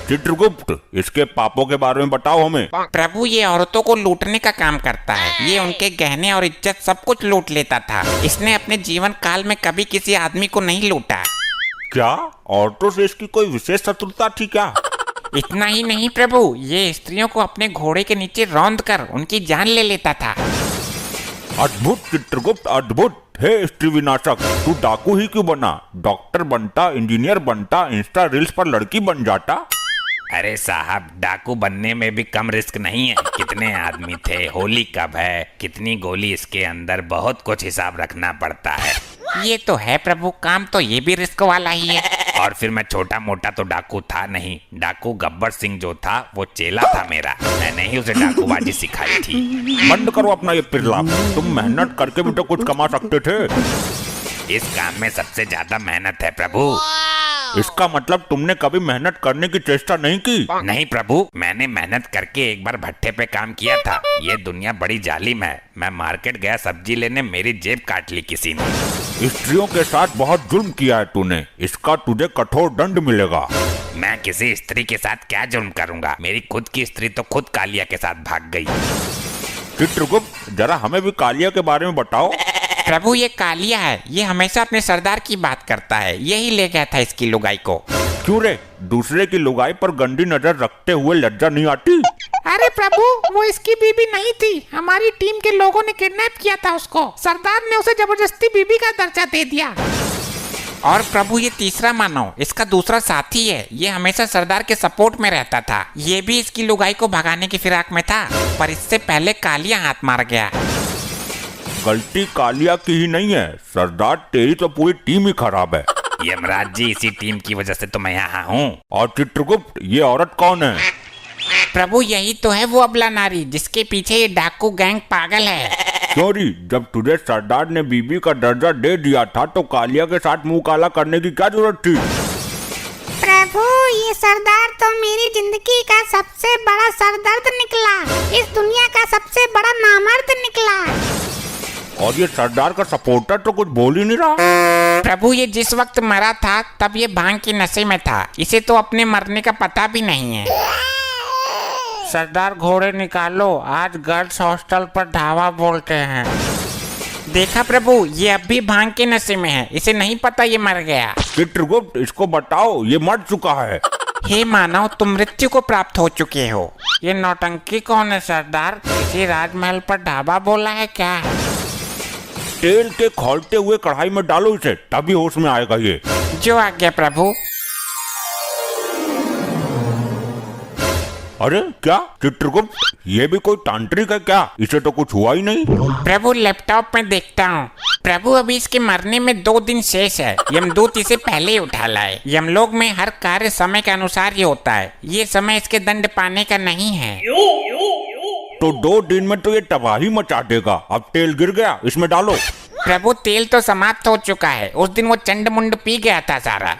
Speaker 1: चित्रगुप्त, इसके पापों के बारे में बताओ हमें।
Speaker 2: प्रभु ये औरतों को लूटने का काम करता है। ये उनके गहने और इज्जत सब कुछ लूट लेता था। इसने अपने जीवन काल में कभी किसी आदमी को नहीं लूटा।
Speaker 1: क्या औरतों से इसकी कोई विशेष शत्रुता थी क्या?
Speaker 2: इतना ही नहीं प्रभु, ये स्त्रियों को अपने घोड़े के नीचे रौंद कर उनकी जान ले लेता था।
Speaker 1: अद्भुत चित्रगुप्त, अद्भुत। हे स्त्री विनाशक, तू डाकू ही क्यों बना? डॉक्टर बनता, इंजीनियर बनता, इंस्टा रील्स पर लड़की बन जाता।
Speaker 5: अरे साहब डाकू बनने में भी कम रिस्क नहीं है। कितने आदमी थे, होली कब है, कितनी गोली इसके अंदर, बहुत कुछ हिसाब रखना पड़ता है।
Speaker 2: ये तो है प्रभु, काम तो ये भी रिस्क वाला ही है।
Speaker 5: और फिर मैं छोटा मोटा तो डाकू था नहीं। डाकू गब्बर सिंह जो था वो चेला था मेरा। मैंने ही उसे डाकूबाजी सिखाई थी।
Speaker 1: बंद करो अपना ये पिरला। तुम मेहनत करके भी तो कुछ कमा सकते थे।
Speaker 5: इस काम में सबसे ज्यादा मेहनत है प्रभु।
Speaker 1: इसका मतलब तुमने कभी मेहनत करने की चेष्टा नहीं की?
Speaker 5: नहीं प्रभु, मैंने मेहनत करके एक बार भट्टे पे काम किया था। ये दुनिया बड़ी जालिम है। मैं मार्केट गया सब्जी लेने, मेरी जेब काट ली किसी ने।
Speaker 1: स्त्रियों के साथ बहुत जुल्म किया है तूने। इसका तुझे कठोर दंड मिलेगा।
Speaker 5: मैं किसी स्त्री के साथ क्या जुर्म करूंगा? मेरी खुद की स्त्री तो खुद कालिया के साथ भाग गई।
Speaker 1: चित्रगुप्त, जरा हमें भी कालिया के बारे में बताओ।
Speaker 2: प्रभु ये कालिया है, ये हमेशा अपने सरदार की बात करता है। यही ले गया था इसकी लुगाई को।
Speaker 1: क्यों रे, दूसरे की लुगाई पर गंदी नजर रखते हुए लज्जा नहीं आती?
Speaker 4: अरे प्रभु, वो इसकी बीबी नहीं थी। हमारी टीम के लोगों ने किडनैप किया था उसको। सरदार ने उसे जबरदस्ती बीबी का दर्जा दे दिया।
Speaker 2: और प्रभु ये तीसरा मानव, इसका दूसरा साथी है। ये हमेशा सरदार के सपोर्ट में रहता था। ये भी इसकी लुगाई को भगाने की फिराक में था, पर इससे पहले कालिया हाथ मार गया।
Speaker 1: गलती कालिया की ही नहीं है सरदार, तेरी तो पूरी टीम ही खराब है।
Speaker 5: यमराज जी, इसी टीम की वजह से तो मैं यहाँ हूँ।
Speaker 1: और चित्रगुप्त, ये औरत कौन है?
Speaker 2: प्रभु यही तो है वो अबला नारी जिसके पीछे ये डाकू गैंग पागल है।
Speaker 1: क्यों री, जब तुझे सरदार ने बीबी का दर्जा दे दिया था तो कालिया के साथ मुंह काला करने की क्या जरूरत थी?
Speaker 7: प्रभु, ये सरदार तो मेरी जिंदगी का सबसे बड़ा सरदर्द निकला। इस दुनिया का सबसे बड़ा नामर्द निकला।
Speaker 1: और ये सरदार का सपोर्टर तो कुछ बोल ही नहीं रहा।
Speaker 2: प्रभु ये जिस वक्त मरा था तब ये भांग के नशे में था। इसे तो अपने मरने का पता भी नहीं है। सरदार घोड़े निकालो, आज गर्ल्स हॉस्टल पर ढाबा बोलते हैं। देखा प्रभु, ये अब भी भांग के नशे में है। इसे नहीं पता ये मर गया।
Speaker 1: चित्रगुप्त, इसको बताओ ये मर चुका है।
Speaker 2: हे मानव, तुम मृत्यु को प्राप्त हो चुके हो। ये नौटंकी कौन है सरदार? किसी राजमहल पर ढाबा बोला है क्या?
Speaker 1: तेल के खौलते हुए कढ़ाई में डालो इसे, तभी होश में आएगा ये।
Speaker 2: जो आज्ञा प्रभु।
Speaker 1: अरे क्या चित्रगुप्त, ये भी कोई तांत्रिक है क्या? इसे तो कुछ हुआ ही नहीं।
Speaker 2: प्रभु लैपटॉप में देखता हूँ। प्रभु अभी इसके मरने में 2 दिन शेष है। यमदूत इसे पहले ही उठा लाए। यमलोक में हर कार्य समय के अनुसार ही होता है। ये समय इसके दंड पाने का नहीं है।
Speaker 1: तो 2 दिन में तो ये तबाही मचा देगा। अब तेल गिर गया, इसमें डालो।
Speaker 2: प्रभु तेल तो समाप्त हो चुका है। उस दिन वो चंड मुंड पी गया था सारा।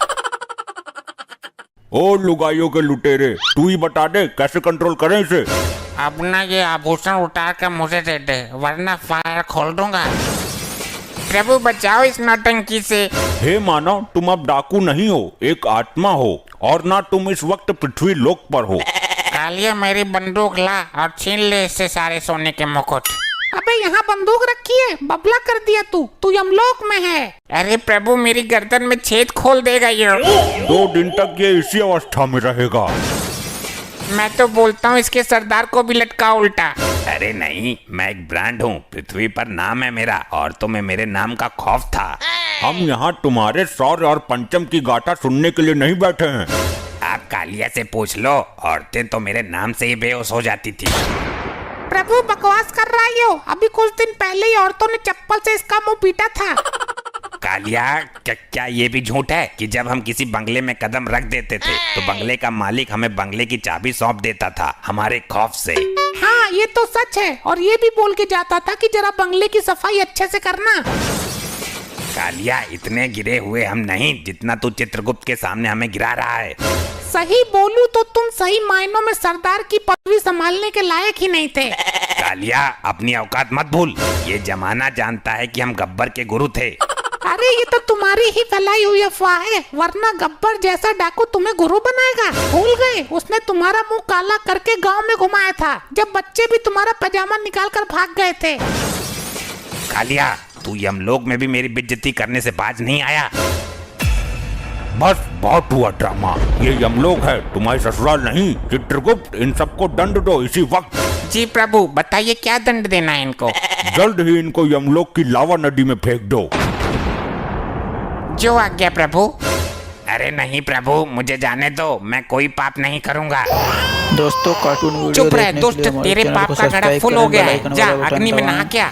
Speaker 1: ओ लुगाइयों के लुटेरे, तू ही बता दे कैसे कंट्रोल करें इसे।
Speaker 2: अब ना ये आभूषण उतार कर मुझे दे दे, वरना फायर खोल दूंगा। प्रभु बचाओ इस नौटंकी से।
Speaker 1: हे मानव, तुम अब डाकू नहीं हो, एक आत्मा हो। और ना तुम इस वक्त पृथ्वी लोक पर हो।
Speaker 2: कालिया मेरी बंदूक ला और छीन ले इससे सारे सोने के मुकुट।
Speaker 4: अबे यहाँ बंदूक रखी है, बबला कर दिया तू यमलोक में है।
Speaker 2: अरे प्रभु मेरी गर्दन में छेद खोल देगा ये।
Speaker 1: 2 दिन तक ये इसी अवस्था में रहेगा।
Speaker 2: मैं तो बोलता हूँ इसके सरदार को भी लटका उल्टा।
Speaker 5: अरे नहीं, मैं एक ब्रांड हूँ। पृथ्वी पर नाम है मेरा। औरतों में मेरे नाम का खौफ था।
Speaker 1: हम यहाँ तुम्हारे शौर्य और पंचम की गाथा सुनने के लिए नहीं बैठे हैं।
Speaker 5: आप कालिया से पूछ लो, औरतें तो मेरे नाम से ही बेहोश हो जाती थी।
Speaker 4: प्रभु बकवास कर रहा है यो। अभी कुछ दिन पहले ही औरतों ने चप्पल से इसका मुंह पीटा था।
Speaker 5: कालिया, क्या ये भी झूठ है कि जब हम किसी बंगले में कदम रख देते थे तो बंगले का मालिक हमें बंगले की चाबी सौंप देता था हमारे खौफ से?
Speaker 4: हाँ ये तो सच है। और ये भी बोल के जाता था कि जरा बंगले की सफाई अच्छे से करना।
Speaker 5: कालिया, इतने गिरे हुए हम नहीं जितना तू चित्रगुप्त के सामने हमें गिरा रहा है।
Speaker 4: सही बोलूं तो तुम सही मायनों में सरदार की पदवी संभालने के लायक ही नहीं थे।
Speaker 5: कालिया, अपनी औकात मत भूल। ये जमाना जानता है कि हम गब्बर के गुरु थे।
Speaker 4: अरे ये तो तुम्हारी ही फैलाई हुई अफवाह है, वरना गब्बर जैसा डाकू तुम्हें गुरु बनाएगा। भूल गए, उसने तुम्हारा मुंह काला करके गांव में घुमाया था जब बच्चे भी तुम्हारा पैजामा निकाल कर भाग गए थे।
Speaker 5: कालिया, तू यमलोक में भी मेरी बेइज्जती करने से बाज नहीं आया।
Speaker 1: बस बहुत हुआ ड्रामा। ये यमलोक है, तुम्हारी ससुराल नहीं। चित्रगुप्त, इन सबको दंड दो इसी वक्त।
Speaker 2: जी प्रभु बताइए क्या दंड देना है इनको?
Speaker 1: जल्द ही इनको यमलोक की लावा नदी में फेंक दो।
Speaker 2: जो आज्ञा प्रभु।
Speaker 5: अरे नहीं प्रभु, मुझे जाने दो। मैं कोई पाप नहीं करूँगा।
Speaker 8: दोस्तों कार्टून वीडियो
Speaker 2: चुप रहे
Speaker 8: देखने के
Speaker 2: दुष्ट,
Speaker 8: लिए हमारे
Speaker 2: तेरे
Speaker 8: चैनल
Speaker 2: पाप
Speaker 8: को
Speaker 2: का घड़ा
Speaker 8: सब्सक्राइब
Speaker 2: फुल
Speaker 8: करें,
Speaker 2: हो गया
Speaker 8: बेल
Speaker 2: है।
Speaker 8: आइकन
Speaker 2: जा
Speaker 8: वाला बटन
Speaker 2: अग्नि में
Speaker 8: दबाएं।
Speaker 2: नहा क्या।